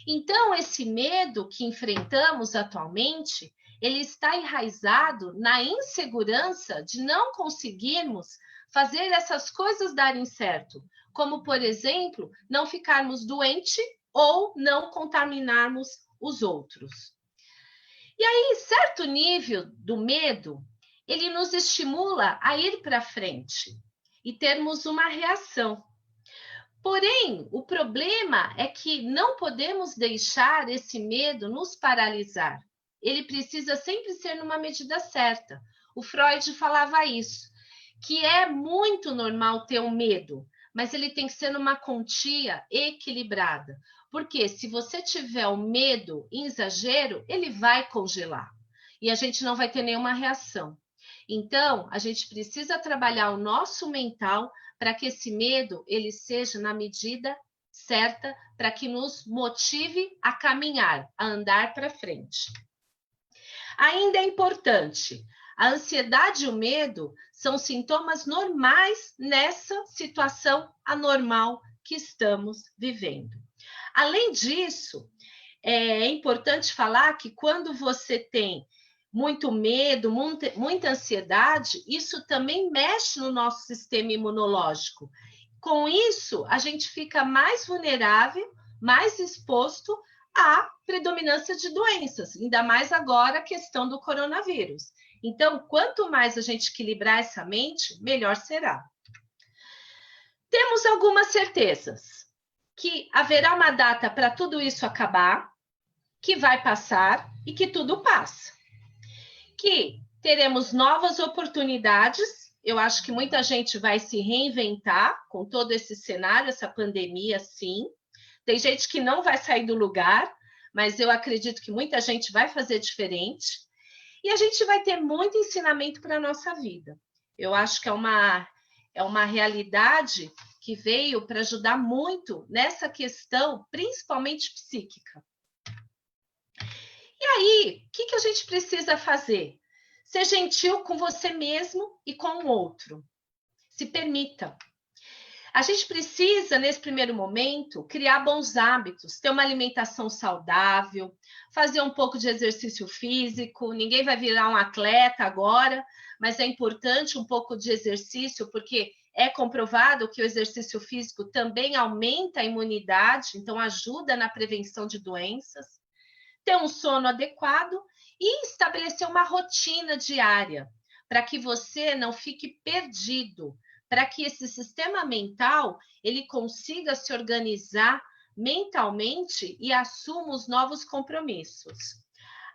Então, esse medo que enfrentamos atualmente, ele está enraizado na insegurança de não conseguirmos fazer essas coisas darem certo, como, por exemplo, não ficarmos doentes ou não contaminarmos os outros. E aí, certo nível do medo, ele nos estimula a ir para frente e termos uma reação. Porém, o problema é que não podemos deixar esse medo nos paralisar. Ele precisa sempre ser numa medida certa. O Freud falava isso, que é muito normal ter um medo, mas ele tem que ser numa quantia equilibrada. Porque se você tiver o medo em exagero, ele vai congelar e a gente não vai ter nenhuma reação. Então, a gente precisa trabalhar o nosso mental para que esse medo ele seja na medida certa, para que nos motive a caminhar, a andar para frente. Ainda é importante, a ansiedade e o medo são sintomas normais nessa situação anormal que estamos vivendo. Além disso, é importante falar que quando você tem muito medo, muita ansiedade, isso também mexe no nosso sistema imunológico. Com isso, a gente fica mais vulnerável, mais exposto à predominância de doenças, ainda mais agora a questão do coronavírus. Então, quanto mais a gente equilibrar essa mente, melhor será. Temos algumas certezas, que haverá uma data para tudo isso acabar, que vai passar e que tudo passa. Que teremos novas oportunidades, eu acho que muita gente vai se reinventar com todo esse cenário, essa pandemia, sim. Tem gente que não vai sair do lugar, mas eu acredito que muita gente vai fazer diferente. E a gente vai ter muito ensinamento para a nossa vida. Eu acho que é uma realidade que veio para ajudar muito nessa questão, principalmente psíquica. E aí, o que a gente precisa fazer? Ser gentil com você mesmo e com o outro. Se permita. A gente precisa, nesse primeiro momento, criar bons hábitos, ter uma alimentação saudável, fazer um pouco de exercício físico. Ninguém vai virar um atleta agora, mas é importante um pouco de exercício, porque é comprovado que o exercício físico também aumenta a imunidade, então ajuda na prevenção de doenças. Ter um sono adequado e estabelecer uma rotina diária, para que você não fique perdido, para que esse sistema mental ele consiga se organizar mentalmente e assuma os novos compromissos.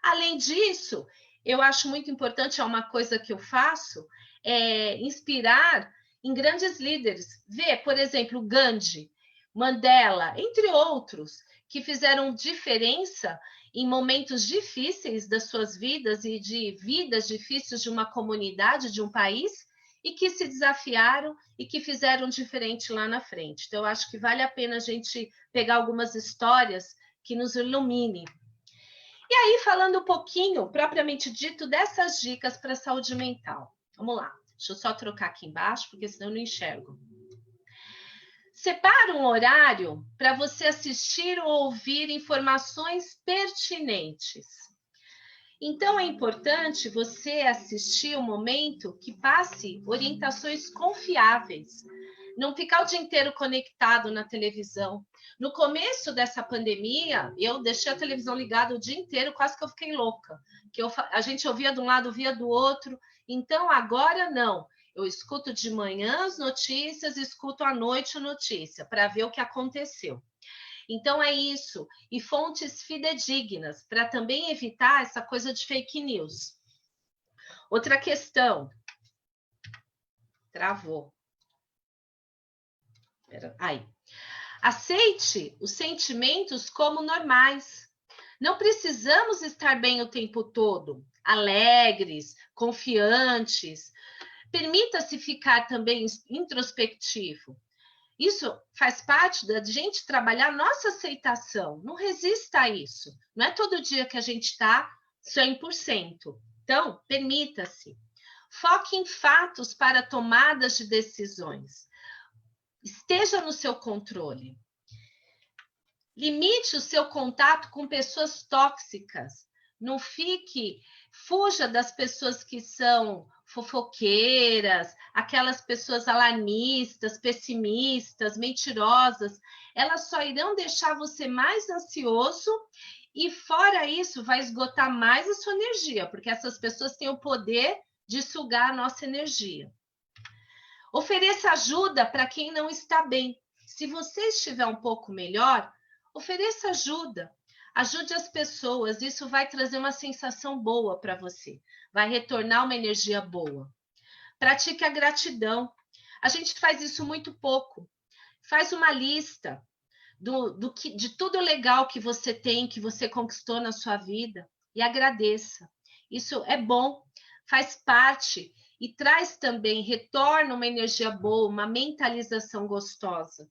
Além disso, eu acho muito importante, é uma coisa que eu faço, é inspirar em grandes líderes. Vê, por exemplo, Gandhi, Mandela, entre outros, que fizeram diferença em momentos difíceis das suas vidas e de vidas difíceis de uma comunidade, de um país, e que se desafiaram e que fizeram diferente lá na frente. Então, eu acho que vale a pena a gente pegar algumas histórias que nos iluminem. E aí, falando um pouquinho, propriamente dito, dessas dicas para a saúde mental. Vamos lá, deixa eu só trocar aqui embaixo, porque senão eu não enxergo. Separa um horário para você assistir ou ouvir informações pertinentes. Então, é importante você assistir um momento que passe orientações confiáveis. Não ficar o dia inteiro conectado na televisão. No começo dessa pandemia, eu deixei a televisão ligada o dia inteiro, quase que eu fiquei louca. A gente ouvia de um lado, ouvia do outro. Então, agora não. Eu escuto de manhã as notícias, escuto à noite a notícia, para ver o que aconteceu. Então, é isso. E fontes fidedignas, para também evitar essa coisa de fake news. Outra questão. Travou. Aí. Aceite os sentimentos como normais. Não precisamos estar bem o tempo todo, alegres, confiantes. Permita-se ficar também introspectivo. Isso faz parte da gente trabalhar nossa aceitação. Não resista a isso. Não é todo dia que a gente está 100%. Então, permita-se. Foque em fatos para tomadas de decisões. Esteja no seu controle. Limite o seu contato com pessoas tóxicas. Não fuja das pessoas que são fofoqueiras, aquelas pessoas alarmistas, pessimistas, mentirosas. Elas só irão deixar você mais ansioso e, fora isso, vai esgotar mais a sua energia, porque essas pessoas têm o poder de sugar a nossa energia. Ofereça ajuda para quem não está bem. Se você estiver um pouco melhor, ofereça ajuda. Ajude as pessoas, isso vai trazer uma sensação boa para você. Vai retornar uma energia boa. Pratique a gratidão. A gente faz isso muito pouco. Faz uma lista de tudo legal que você tem, que você conquistou na sua vida e agradeça. Isso é bom, faz parte e traz também, retorna uma energia boa, uma mentalização gostosa.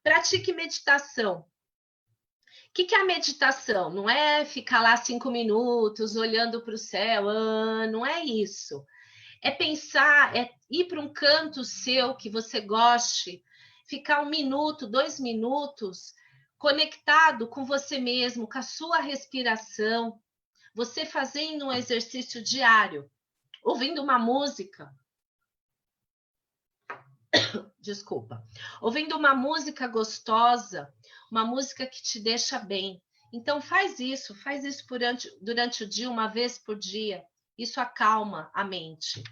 Pratique meditação. O que é a meditação? Não é ficar lá 5 minutos olhando para o céu, não é isso. É pensar, é ir para um canto seu que você goste, ficar 1 minuto, 2 minutos, conectado com você mesmo, com a sua respiração, você fazendo um exercício diário, ouvindo uma música. Desculpa. Ouvindo uma música gostosa, uma música que te deixa bem. Então, faz isso durante o dia, uma vez por dia. Isso acalma a mente.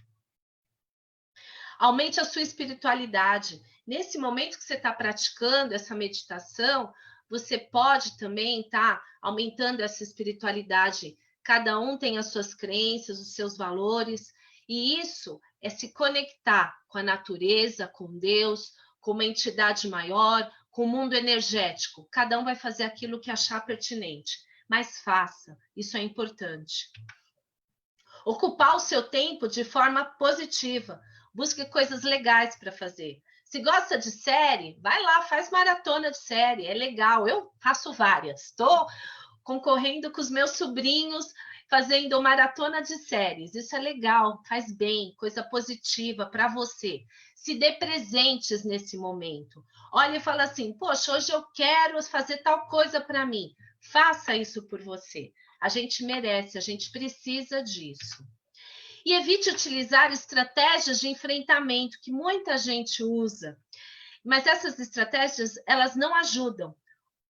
Aumente a sua espiritualidade. Nesse momento que você está praticando essa meditação, você pode também estar aumentando essa espiritualidade. Cada um tem as suas crenças, os seus valores, e isso é se conectar com a natureza, com Deus, com uma entidade maior, com o mundo energético. Cada um vai fazer aquilo que achar pertinente, mas faça, isso é importante. Ocupar o seu tempo de forma positiva. Busque coisas legais para fazer. Se gosta de série, vai lá, faz maratona de série, é legal. Eu faço várias. Estou concorrendo com os meus sobrinhos, fazendo maratona de séries. Isso é legal, faz bem, coisa positiva para você. Se dê presentes nesse momento. Olha e fala assim, poxa, hoje eu quero fazer tal coisa para mim. Faça isso por você. A gente merece, a gente precisa disso. E evite utilizar estratégias de enfrentamento que muita gente usa. Mas essas estratégias, elas não ajudam.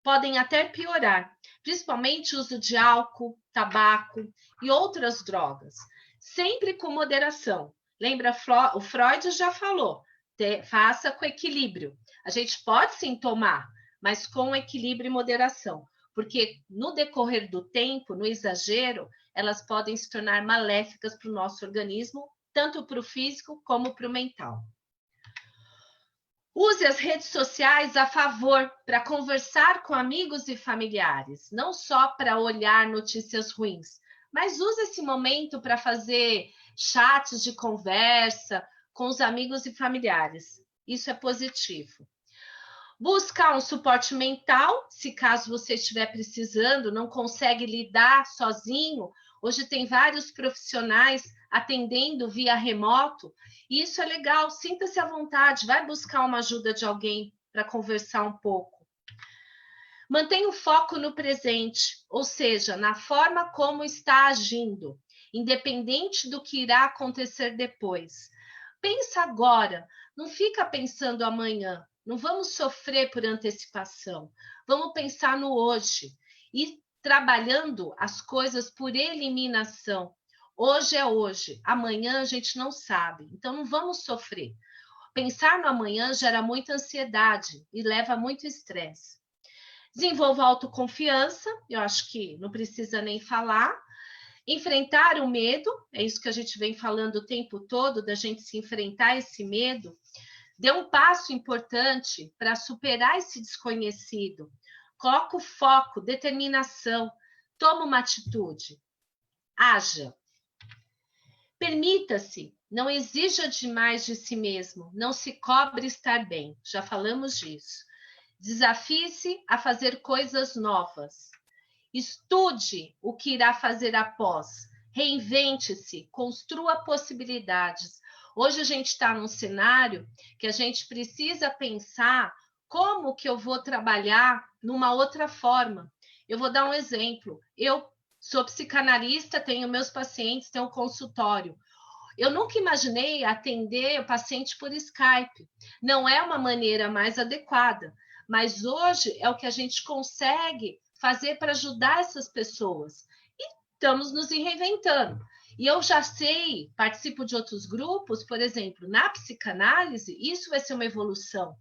Podem até piorar, principalmente o uso de álcool, tabaco e outras drogas. Sempre com moderação. Lembra, o Freud já falou, faça com equilíbrio. A gente pode sim tomar, mas com equilíbrio e moderação. Porque no decorrer do tempo, no exagero, elas podem se tornar maléficas para o nosso organismo, tanto para o físico como para o mental. Use as redes sociais a favor para conversar com amigos e familiares, não só para olhar notícias ruins, mas use esse momento para fazer chats de conversa com os amigos e familiares. Isso é positivo. Buscar um suporte mental, se caso você estiver precisando, não consegue lidar sozinho. Hoje tem vários profissionais atendendo via remoto, e isso é legal, sinta-se à vontade, vai buscar uma ajuda de alguém para conversar um pouco. Mantenha o foco no presente, ou seja, na forma como está agindo, independente do que irá acontecer depois. Pensa agora, não fica pensando amanhã. Não vamos sofrer por antecipação, vamos pensar no hoje e trabalhando as coisas por eliminação. Hoje é hoje, amanhã a gente não sabe, então não vamos sofrer. Pensar no amanhã gera muita ansiedade e leva a muito estresse. Desenvolva autoconfiança, eu acho que não precisa nem falar. Enfrentar o medo, é isso que a gente vem falando o tempo todo, da gente se enfrentar esse medo. Dê um passo importante para superar esse desconhecido. Coloque o foco, determinação. Toma uma atitude. Haja. Permita-se. Não exija demais de si mesmo. Não se cobre estar bem. Já falamos disso. Desafie-se a fazer coisas novas. Estude o que irá fazer após. Reinvente-se. Construa possibilidades. Hoje a gente está num cenário que a gente precisa pensar como que eu vou trabalhar numa outra forma. Eu vou dar um exemplo. Eu sou psicanalista, tenho meus pacientes, tenho um consultório. Eu nunca imaginei atender o paciente por Skype. Não é uma maneira mais adequada, mas hoje é o que a gente consegue fazer para ajudar essas pessoas. E estamos nos reinventando. E eu já sei, participo de outros grupos, por exemplo, na psicanálise, isso vai ser uma evolução.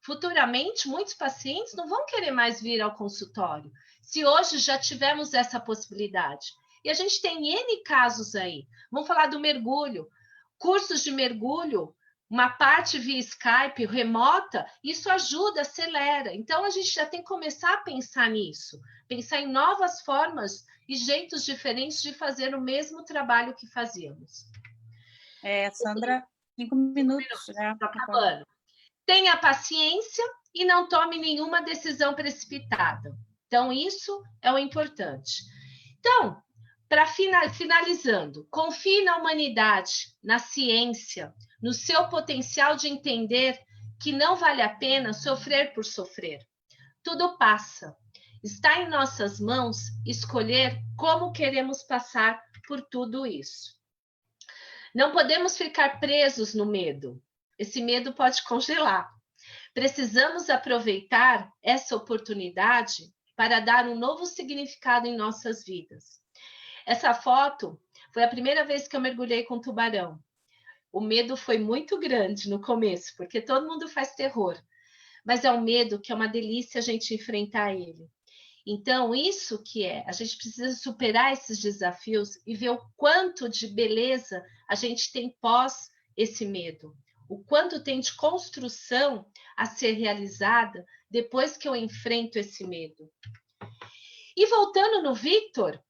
Futuramente, muitos pacientes não vão querer mais vir ao consultório, se hoje já tivemos essa possibilidade. E a gente tem N casos aí. Vamos falar do mergulho. Cursos de mergulho, uma parte via Skype, remota, isso ajuda, acelera. Então, a gente já tem que começar a pensar nisso. Pensar em novas formas e jeitos diferentes de fazer o mesmo trabalho que fazíamos. Sandra, 5 minutos. Está acabando. Tenha paciência e não tome nenhuma decisão precipitada. Então, isso é o importante. Então, para finalizando, confie na humanidade, na ciência, no seu potencial de entender que não vale a pena sofrer por sofrer. Tudo passa. Está em nossas mãos escolher como queremos passar por tudo isso. Não podemos ficar presos no medo. Esse medo pode congelar. Precisamos aproveitar essa oportunidade para dar um novo significado em nossas vidas. Essa foto Foi a primeira vez que eu mergulhei com tubarão. O medo foi muito grande no começo, porque todo mundo faz terror. Mas é um medo que é uma delícia a gente enfrentar ele. Então, isso que é, a gente precisa superar esses desafios e ver o quanto de beleza a gente tem pós esse medo. O quanto tem de construção a ser realizada depois que eu enfrento esse medo. E voltando no Victor,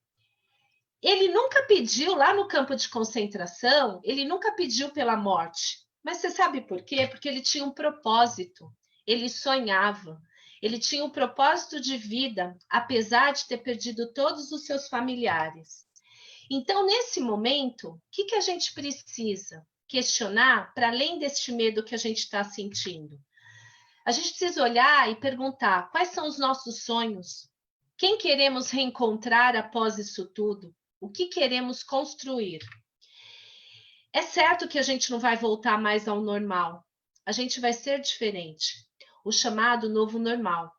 ele nunca pediu lá no campo de concentração, ele nunca pediu pela morte. Mas você sabe por quê? Porque ele tinha um propósito, ele sonhava. Ele tinha um propósito de vida, apesar de ter perdido todos os seus familiares. Então, nesse momento, o que a gente precisa questionar para além deste medo que a gente está sentindo? A gente precisa olhar e perguntar quais são os nossos sonhos? Quem queremos reencontrar após isso tudo? O que queremos construir? É certo que a gente não vai voltar mais ao normal. A gente vai ser diferente. O chamado novo normal.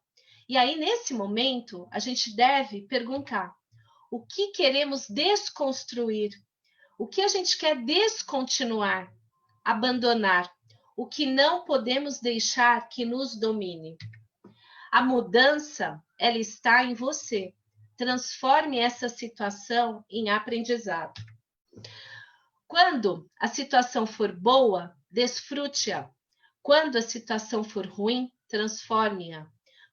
E aí, nesse momento, a gente deve perguntar o que queremos desconstruir, o que a gente quer descontinuar, abandonar, o que não podemos deixar que nos domine. A mudança, ela está em você. Transforme essa situação em aprendizado. Quando a situação for boa, desfrute-a. Quando a situação for ruim, transforme-a.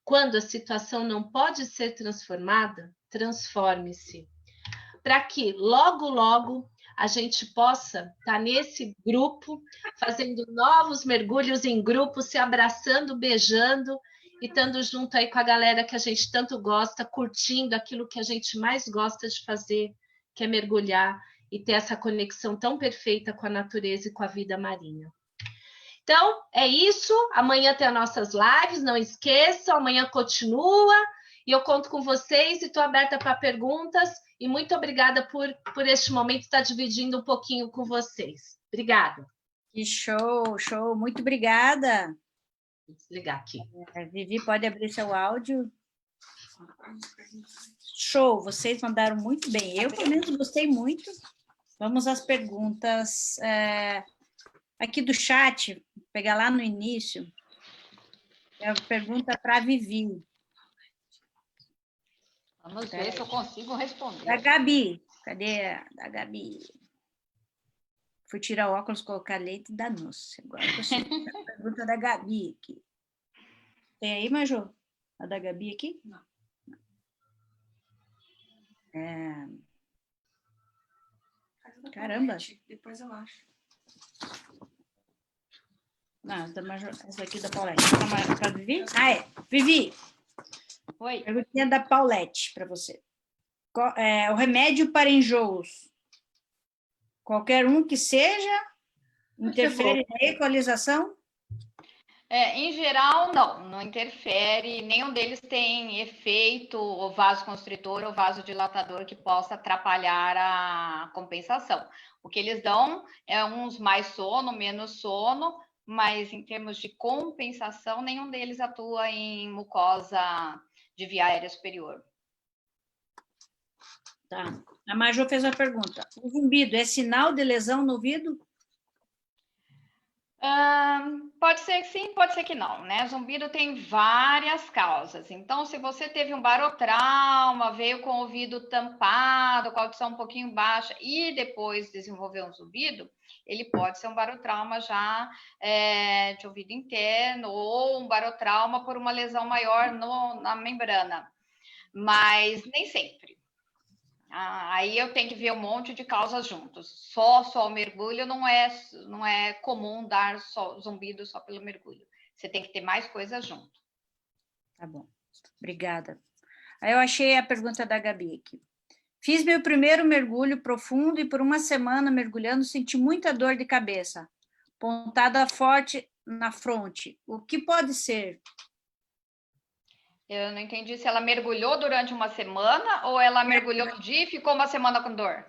Quando a situação não pode ser transformada, transforme-se. Para que logo, logo a gente possa estar nesse grupo, fazendo novos mergulhos em grupo, se abraçando, beijando e estando junto aí com a galera que a gente tanto gosta, curtindo aquilo que a gente mais gosta de fazer, que é mergulhar e ter essa conexão tão perfeita com a natureza e com a vida marinha. Então, é isso. Amanhã tem as nossas lives, não esqueçam, amanhã continua. E eu conto com vocês e estou aberta para perguntas. E muito obrigada por este momento estar dividindo um pouquinho com vocês. Obrigada. Que show, show. Muito obrigada. Vou desligar aqui. Vivi, pode abrir seu áudio. Show, vocês mandaram muito bem. Eu, pelo menos, gostei muito. Vamos às perguntas. Aqui do chat, vou pegar lá no início, é a pergunta para a Vivi. Vamos ver se eu consigo responder. Da Gabi. Cadê a da Gabi? Fui tirar o óculos, colocar leite e danou-se. Agora eu consigo a pergunta da Gabi aqui. Tem aí, Majô? A da Gabi aqui? Não. Caramba. Depois eu acho. Não, essa aqui da Paulette. Para Vivi? Ah, é. Vivi. Oi. Perguntinha da Paulette para você. O remédio para enjoos, qualquer um que seja, interfere na equalização? Em geral, não interfere, nenhum deles tem efeito ou vasoconstritor ou vasodilatador que possa atrapalhar a compensação. O que eles dão é uns mais sono, menos sono, mas em termos de compensação, nenhum deles atua em mucosa de via aérea superior. Tá. A Majô fez uma pergunta. O zumbido é sinal de lesão no ouvido? Pode ser que sim, pode ser que não, né? Zumbido tem várias causas. Então, se você teve um barotrauma, veio com o ouvido tampado, com a audição um pouquinho baixa e depois desenvolveu um zumbido, ele pode ser um barotrauma já de ouvido interno ou um barotrauma por uma lesão maior na membrana, mas nem sempre. Aí eu tenho que ver um monte de causas juntos. Só o mergulho não é comum dar zumbido só pelo mergulho. Você tem que ter mais coisas junto. Tá bom. Obrigada. Aí eu achei a pergunta da Gabi aqui. Fiz meu primeiro mergulho profundo e por uma semana mergulhando senti muita dor de cabeça, pontada forte na fronte. O que pode ser? Eu não entendi se ela mergulhou durante uma semana ou ela mergulhou no dia e ficou uma semana com dor.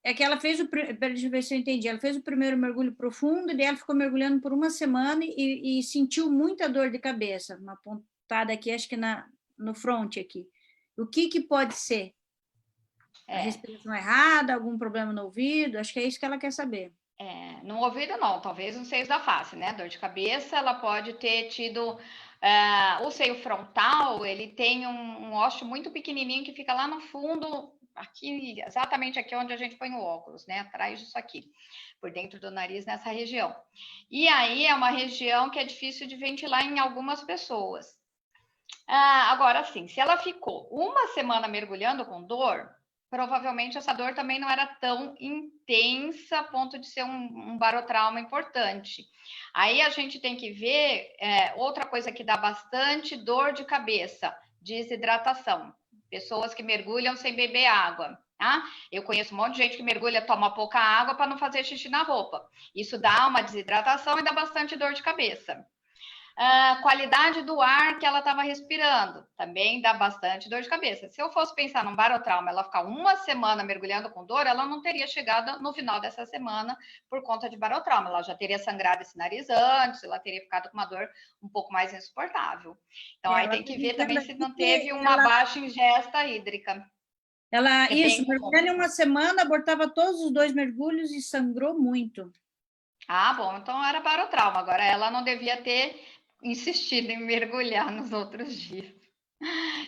É que ela fez deixa eu ver se eu entendi. Ela fez o primeiro mergulho profundo e ela ficou mergulhando por uma semana e sentiu muita dor de cabeça. Uma pontada aqui, acho que no front aqui. O que pode ser? A respiração errada, algum problema no ouvido? Acho que é isso que ela quer saber. No ouvido não, talvez nos seios da face, né? Dor de cabeça, ela pode ter tido... o seio frontal, ele tem um ósseo muito pequenininho que fica lá no fundo, aqui, exatamente aqui onde a gente põe o óculos, né? Atrás disso aqui, por dentro do nariz, nessa região. E aí é uma região que é difícil de ventilar em algumas pessoas. Agora sim, se ela ficou uma semana mergulhando com dor, provavelmente essa dor também não era tão intensa a ponto de ser um barotrauma importante. Aí a gente tem que ver outra coisa que dá bastante dor de cabeça, desidratação. Pessoas que mergulham sem beber água. Tá? Eu conheço um monte de gente que mergulha, toma pouca água para não fazer xixi na roupa. Isso dá uma desidratação e dá bastante dor de cabeça. Qualidade do ar que ela estava respirando, também dá bastante dor de cabeça. Se eu fosse pensar num barotrauma, ela ficar uma semana mergulhando com dor, ela não teria chegado no final dessa semana por conta de barotrauma. Ela já teria sangrado esse nariz antes, ela teria ficado com uma dor um pouco mais insuportável. Então, aí tem que ver também se não teve uma baixa ingesta hídrica. Ela, isso, mergulhando em uma semana, abortava todos os 2 mergulhos e sangrou muito. Bom, então era barotrauma. Agora, ela não devia ter insistindo em mergulhar nos outros dias.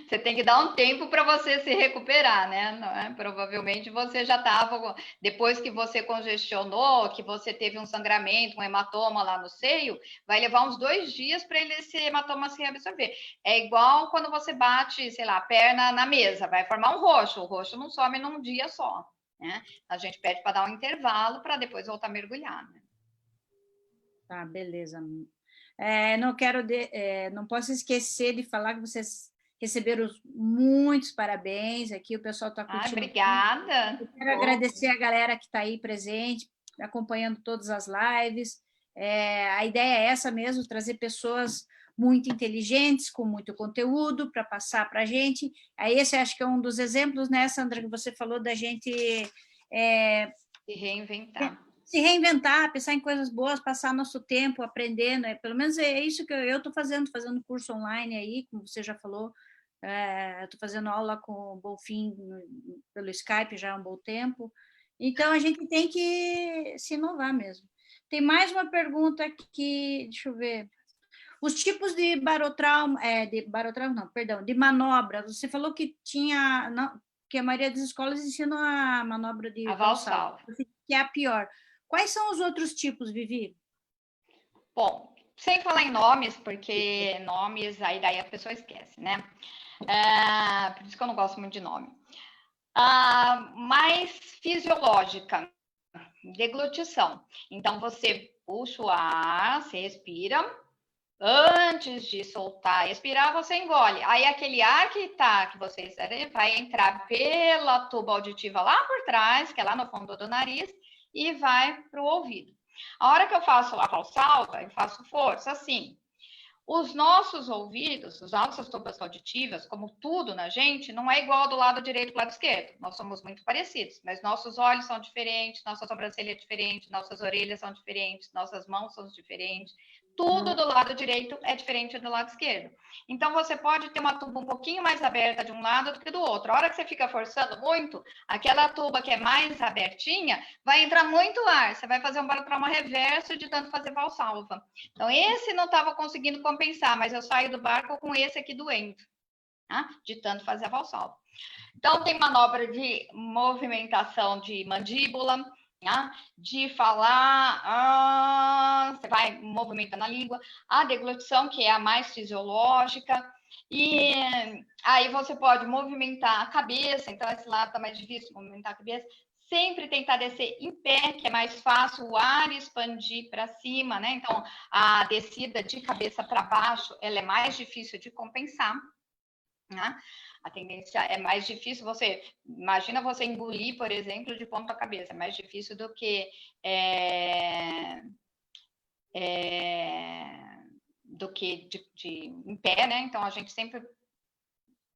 Você tem que dar um tempo para você se recuperar, né? Não é? Provavelmente você já estava, depois que você congestionou, que você teve um sangramento, um hematoma lá no seio, vai levar uns 2 dias para esse hematoma se reabsorver. É igual quando você bate, sei lá, a perna na mesa, vai formar um roxo. O roxo não some num dia só, né? A gente pede para dar um intervalo para depois voltar a mergulhar, né? Tá, beleza. Não posso esquecer de falar que vocês receberam muitos parabéns aqui, o pessoal está curtindo. Obrigada. Eu quero agradecer a galera que está aí presente, acompanhando todas as lives. A ideia é essa mesmo, trazer pessoas muito inteligentes, com muito conteúdo para passar para a gente. Aí esse acho que é um dos exemplos, né, Sandra, que você falou da gente... se reinventar. Se reinventar, pensar em coisas boas, passar nosso tempo aprendendo, pelo menos é isso que eu estou fazendo curso online aí, como você já falou, estou fazendo aula com o Bonfim pelo Skype já há um bom tempo, então a gente tem que se inovar mesmo. Tem mais uma pergunta aqui, deixa eu ver. Os tipos de barotrauma, de manobra, você falou que tinha, não, que a maioria das escolas ensinam a manobra de valsalva, que é a pior. Quais são os outros tipos, Vivi? Bom, sem falar em nomes, porque nomes, aí daí a pessoa esquece, né? Por isso que eu não gosto muito de nome. Mais fisiológica, deglutição. Então, você puxa o ar, você respira. Antes de soltar e expirar, você engole. Aí, aquele ar que você insere vai entrar pela tuba auditiva lá por trás, que é lá no fundo do nariz, e vai para o ouvido. A hora que eu faço a valsalva, eu faço força, assim. Os nossos ouvidos, as nossas tubas auditivas, como tudo na gente, não é igual do lado direito e do lado esquerdo. Nós somos muito parecidos, mas nossos olhos são diferentes, nossa sobrancelha é diferente, nossas orelhas são diferentes, nossas mãos são diferentes. Tudo do lado direito é diferente do lado esquerdo. Então, você pode ter uma tuba um pouquinho mais aberta de um lado do que do outro. A hora que você fica forçando muito, aquela tuba que é mais abertinha, vai entrar muito ar. Você vai fazer um barotrauma reverso de tanto fazer valsalva. Então, esse não estava conseguindo compensar, mas eu saio do barco com esse aqui doendo, tá? De tanto fazer a valsalva. Então, tem manobra de movimentação de mandíbula, de falar, você vai movimentando a língua, a deglutição, que é a mais fisiológica, e aí você pode movimentar a cabeça, então esse lado está mais difícil, movimentar a cabeça, sempre tentar descer em pé, que é mais fácil o ar expandir para cima, né? Então, a descida de cabeça para baixo, ela é mais difícil de compensar, né? A tendência é mais difícil imagina você engolir, por exemplo, de ponta cabeça, é mais difícil do que em pé, né? Então a gente sempre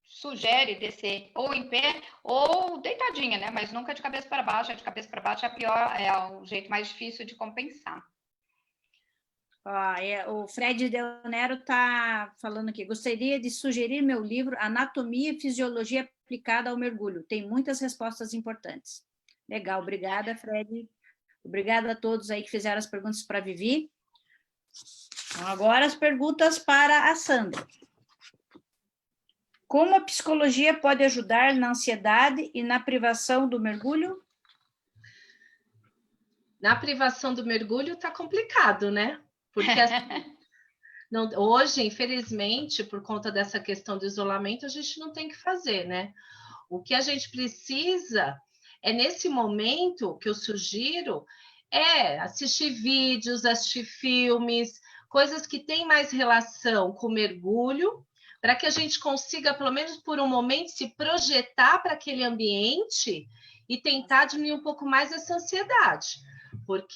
sugere descer ou em pé ou deitadinha, né? Mas nunca de cabeça para baixo. De cabeça para baixo é o jeito mais difícil de compensar. O Fred Del Nero está falando aqui. Gostaria de sugerir meu livro Anatomia e Fisiologia aplicada ao mergulho. Tem muitas respostas importantes. Legal, obrigada, Fred. Obrigada a todos aí que fizeram as perguntas para a Vivi. Então, agora as perguntas para a Sandra. Como a psicologia pode ajudar na ansiedade e na privação do mergulho? Na privação do mergulho está complicado, né? Porque assim, hoje, infelizmente, por conta dessa questão do isolamento, a gente não tem o que fazer, né? O que a gente precisa é, nesse momento, que eu sugiro, é assistir vídeos, assistir filmes, coisas que têm mais relação com o mergulho, para que a gente consiga, pelo menos por um momento, se projetar para aquele ambiente e tentar diminuir um pouco mais essa ansiedade.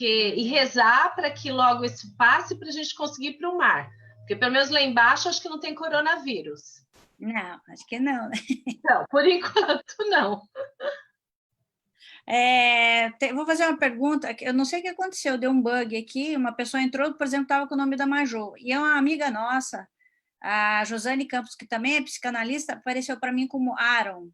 E rezar para que logo isso passe para a gente conseguir ir para o mar. Porque pelo menos lá embaixo acho que não tem coronavírus. Não, acho que não, né? Não, por enquanto não. Vou fazer uma pergunta, eu não sei o que aconteceu, deu um bug aqui, uma pessoa entrou, por exemplo, estava com o nome da Majô, e é uma amiga nossa, a Josane Campos, que também é psicanalista, apareceu para mim como Aaron.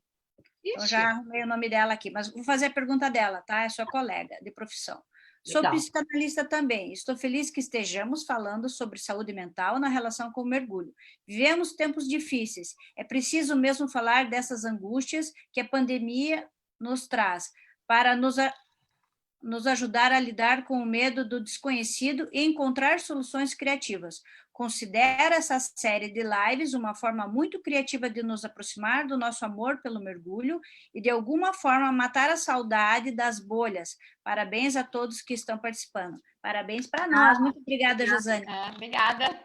Eu já arrumei o nome dela aqui, mas vou fazer a pergunta dela, tá? É sua colega de profissão. Sou psicanalista também. Estou feliz que estejamos falando sobre saúde mental na relação com o mergulho. Vivemos tempos difíceis. É preciso mesmo falar dessas angústias que a pandemia nos traz para nos ajudar a lidar com o medo do desconhecido e encontrar soluções criativas. Considero essa série de lives uma forma muito criativa de nos aproximar do nosso amor pelo mergulho e, de alguma forma, matar a saudade das bolhas. Parabéns a todos que estão participando. Parabéns para nós. Muito obrigada, Josane. Obrigada.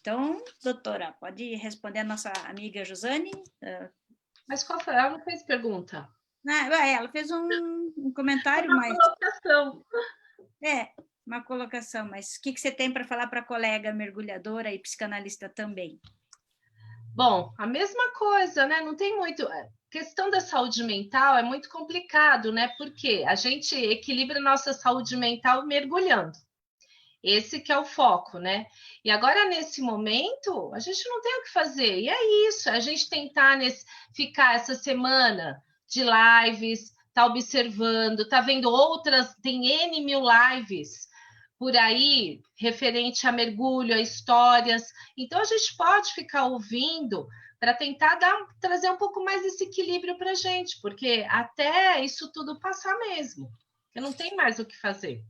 Então, doutora, pode responder a nossa amiga Josane? Mas qual foi? Ela não fez pergunta. Ela fez um comentário, mas... Colocação. Uma colocação, mas o que você tem para falar para a colega mergulhadora e psicanalista também? Bom, a mesma coisa, né? Não tem muito... A questão da saúde mental é muito complicado, né? Porque a gente equilibra a nossa saúde mental mergulhando. Esse que é o foco, né? E agora, nesse momento, a gente não tem o que fazer. E é isso, a gente tentar ficar essa semana de lives, tá observando, tá vendo outras, tem N mil lives por aí, referente a mergulho, a histórias. Então, a gente pode ficar ouvindo para tentar trazer um pouco mais esse equilíbrio para a gente, porque até isso tudo passar mesmo, porque não tem mais o que fazer.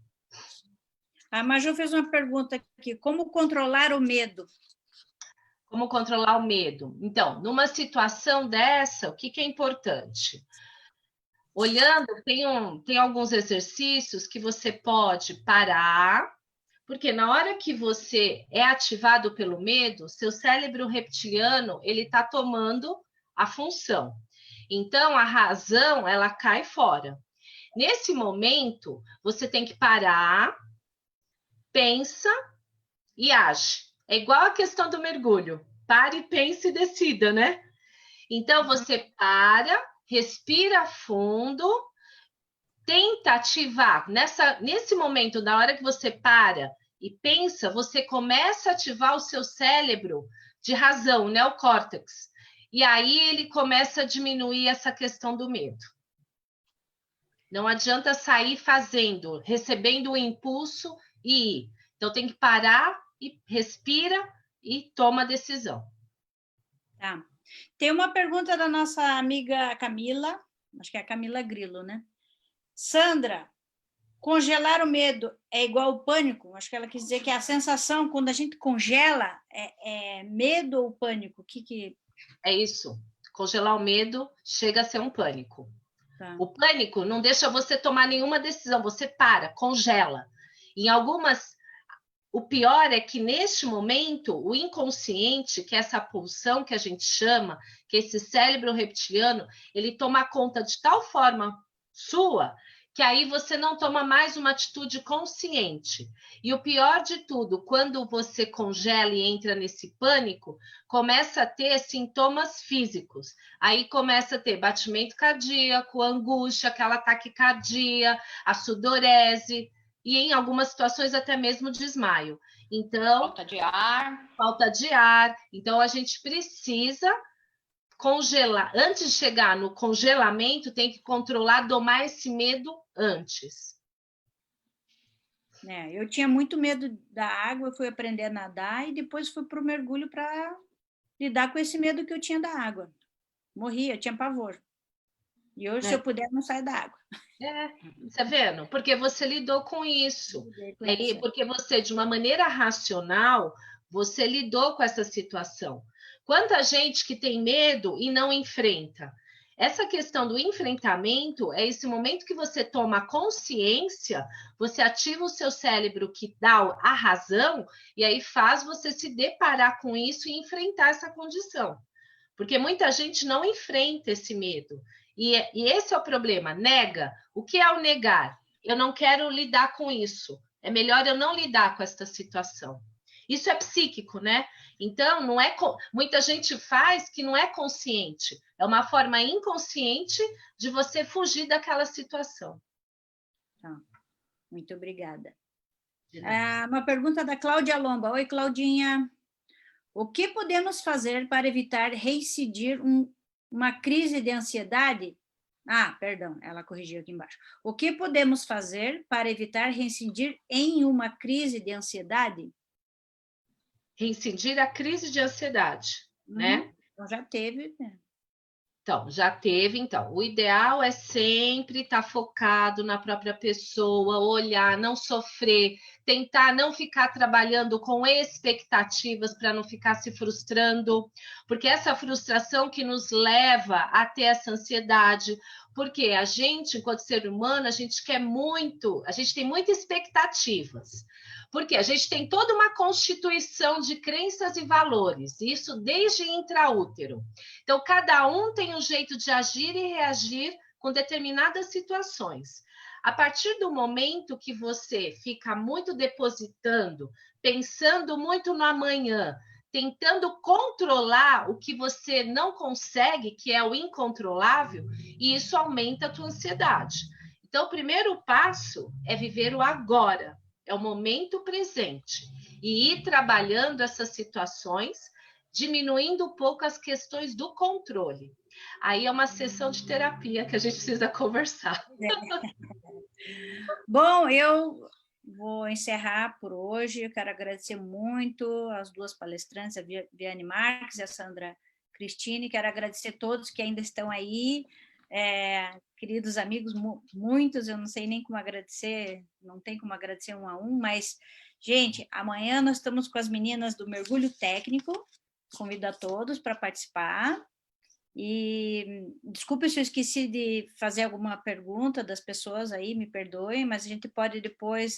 A Maju fez uma pergunta aqui, como controlar o medo? Como controlar o medo? Então, numa situação dessa, o que é importante? Olhando, tem alguns exercícios que você pode parar, porque na hora que você é ativado pelo medo, seu cérebro reptiliano, ele está tomando a função. Então, a razão, ela cai fora. Nesse momento, você tem que parar, pensa e age. É igual a questão do mergulho. Pare, pense e decida, né? Então, você para, respira fundo, tenta ativar. Nesse momento, na hora que você para e pensa, você começa a ativar o seu cérebro de razão, o neocórtex. E aí ele começa a diminuir essa questão do medo. Não adianta sair fazendo, recebendo o impulso e ir. Então, tem que parar e respira e toma a decisão. Tá. Tem uma pergunta da nossa amiga Camila, acho que é a Camila Grilo, né? Sandra, congelar o medo é igual ao pânico? Acho que ela quis dizer que a sensação, quando a gente congela, é medo ou pânico? O que... É isso. Congelar o medo chega a ser um pânico. Tá. O pânico não deixa você tomar nenhuma decisão, você para, congela. Em algumas... O pior é que, neste momento, o inconsciente, que é essa pulsão que a gente chama, que é esse cérebro reptiliano, ele toma conta de tal forma sua, que aí você não toma mais uma atitude consciente. E o pior de tudo, quando você congela e entra nesse pânico, começa a ter sintomas físicos. Aí começa a ter batimento cardíaco, angústia, aquela taquicardia, a sudorese. e em algumas situações até mesmo desmaio. Então, falta de ar. Falta de ar. Então, a gente precisa congelar. Antes de chegar no congelamento, tem que controlar, domar esse medo antes. Eu tinha muito medo da água, eu fui aprender a nadar e depois fui para o mergulho para lidar com esse medo que eu tinha da água. Morria, eu tinha pavor. E hoje, se eu puder, não saio da água. Tá vendo? Porque você lidou com isso. Porque você, de uma maneira racional, você lidou com essa situação. Quanta gente que tem medo e não enfrenta. Essa questão do enfrentamento é esse momento que você toma consciência, você ativa o seu cérebro que dá a razão, e aí faz você se deparar com isso e enfrentar essa condição. Porque muita gente não enfrenta esse medo. E esse é o problema, nega. O que é o negar? Eu não quero lidar com isso. É melhor eu não lidar com essa situação. Isso é psíquico, né? Então, não é muita gente faz que não é consciente. É uma forma inconsciente de você fugir daquela situação. Tá. Muito obrigada. Uma pergunta da Cláudia Lomba. Oi, Claudinha. O que podemos fazer para evitar reincidir uma crise de ansiedade? Perdão, ela corrigiu aqui embaixo. O que podemos fazer para evitar reincidir em uma crise de ansiedade? Reincidir a crise de ansiedade, né? Então, já teve. Então, já teve. Então, o ideal é sempre estar focado na própria pessoa, olhar, não sofrer, tentar não ficar trabalhando com expectativas para não ficar se frustrando, porque essa frustração que nos leva a ter essa ansiedade, porque a gente, enquanto ser humano, a gente quer muito, a gente tem muitas expectativas. Porque a gente tem toda uma constituição de crenças e valores, isso desde intraútero. Então, cada um tem um jeito de agir e reagir com determinadas situações. A partir do momento que você fica muito depositando, pensando muito no amanhã, tentando controlar o que você não consegue, que é o incontrolável, e isso aumenta a tua ansiedade. Então, o primeiro passo é viver o agora. É o momento presente. E ir trabalhando essas situações, diminuindo um pouco as questões do controle. Aí é uma sessão de terapia que a gente precisa conversar. Bom, eu vou encerrar por hoje. Eu quero agradecer muito as duas palestrantes, a Viane Marques e a Sandra Cristine. Quero agradecer a todos que ainda estão aí. Queridos amigos, muitos, eu não sei nem como agradecer, não tem como agradecer um a um, mas, gente, amanhã nós estamos com as meninas do Mergulho Técnico, convido a todos para participar, e desculpe se eu esqueci de fazer alguma pergunta das pessoas aí, me perdoem, mas a gente pode depois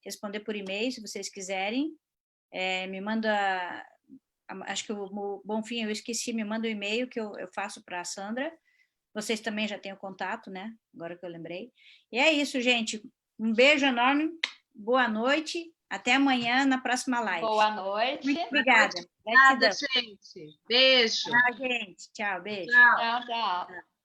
responder por e-mail, se vocês quiserem, me manda, acho que o Bonfim eu esqueci, me manda o e-mail que eu faço para a Sandra. Vocês também já têm o contato, né? Agora que eu lembrei. E é isso, gente. Um beijo enorme. Boa noite. Até amanhã na próxima live. Boa noite. Muito obrigada. Obrigada, gente. Beijo. Tchau, gente. Tchau, beijo. Tchau. Tchau.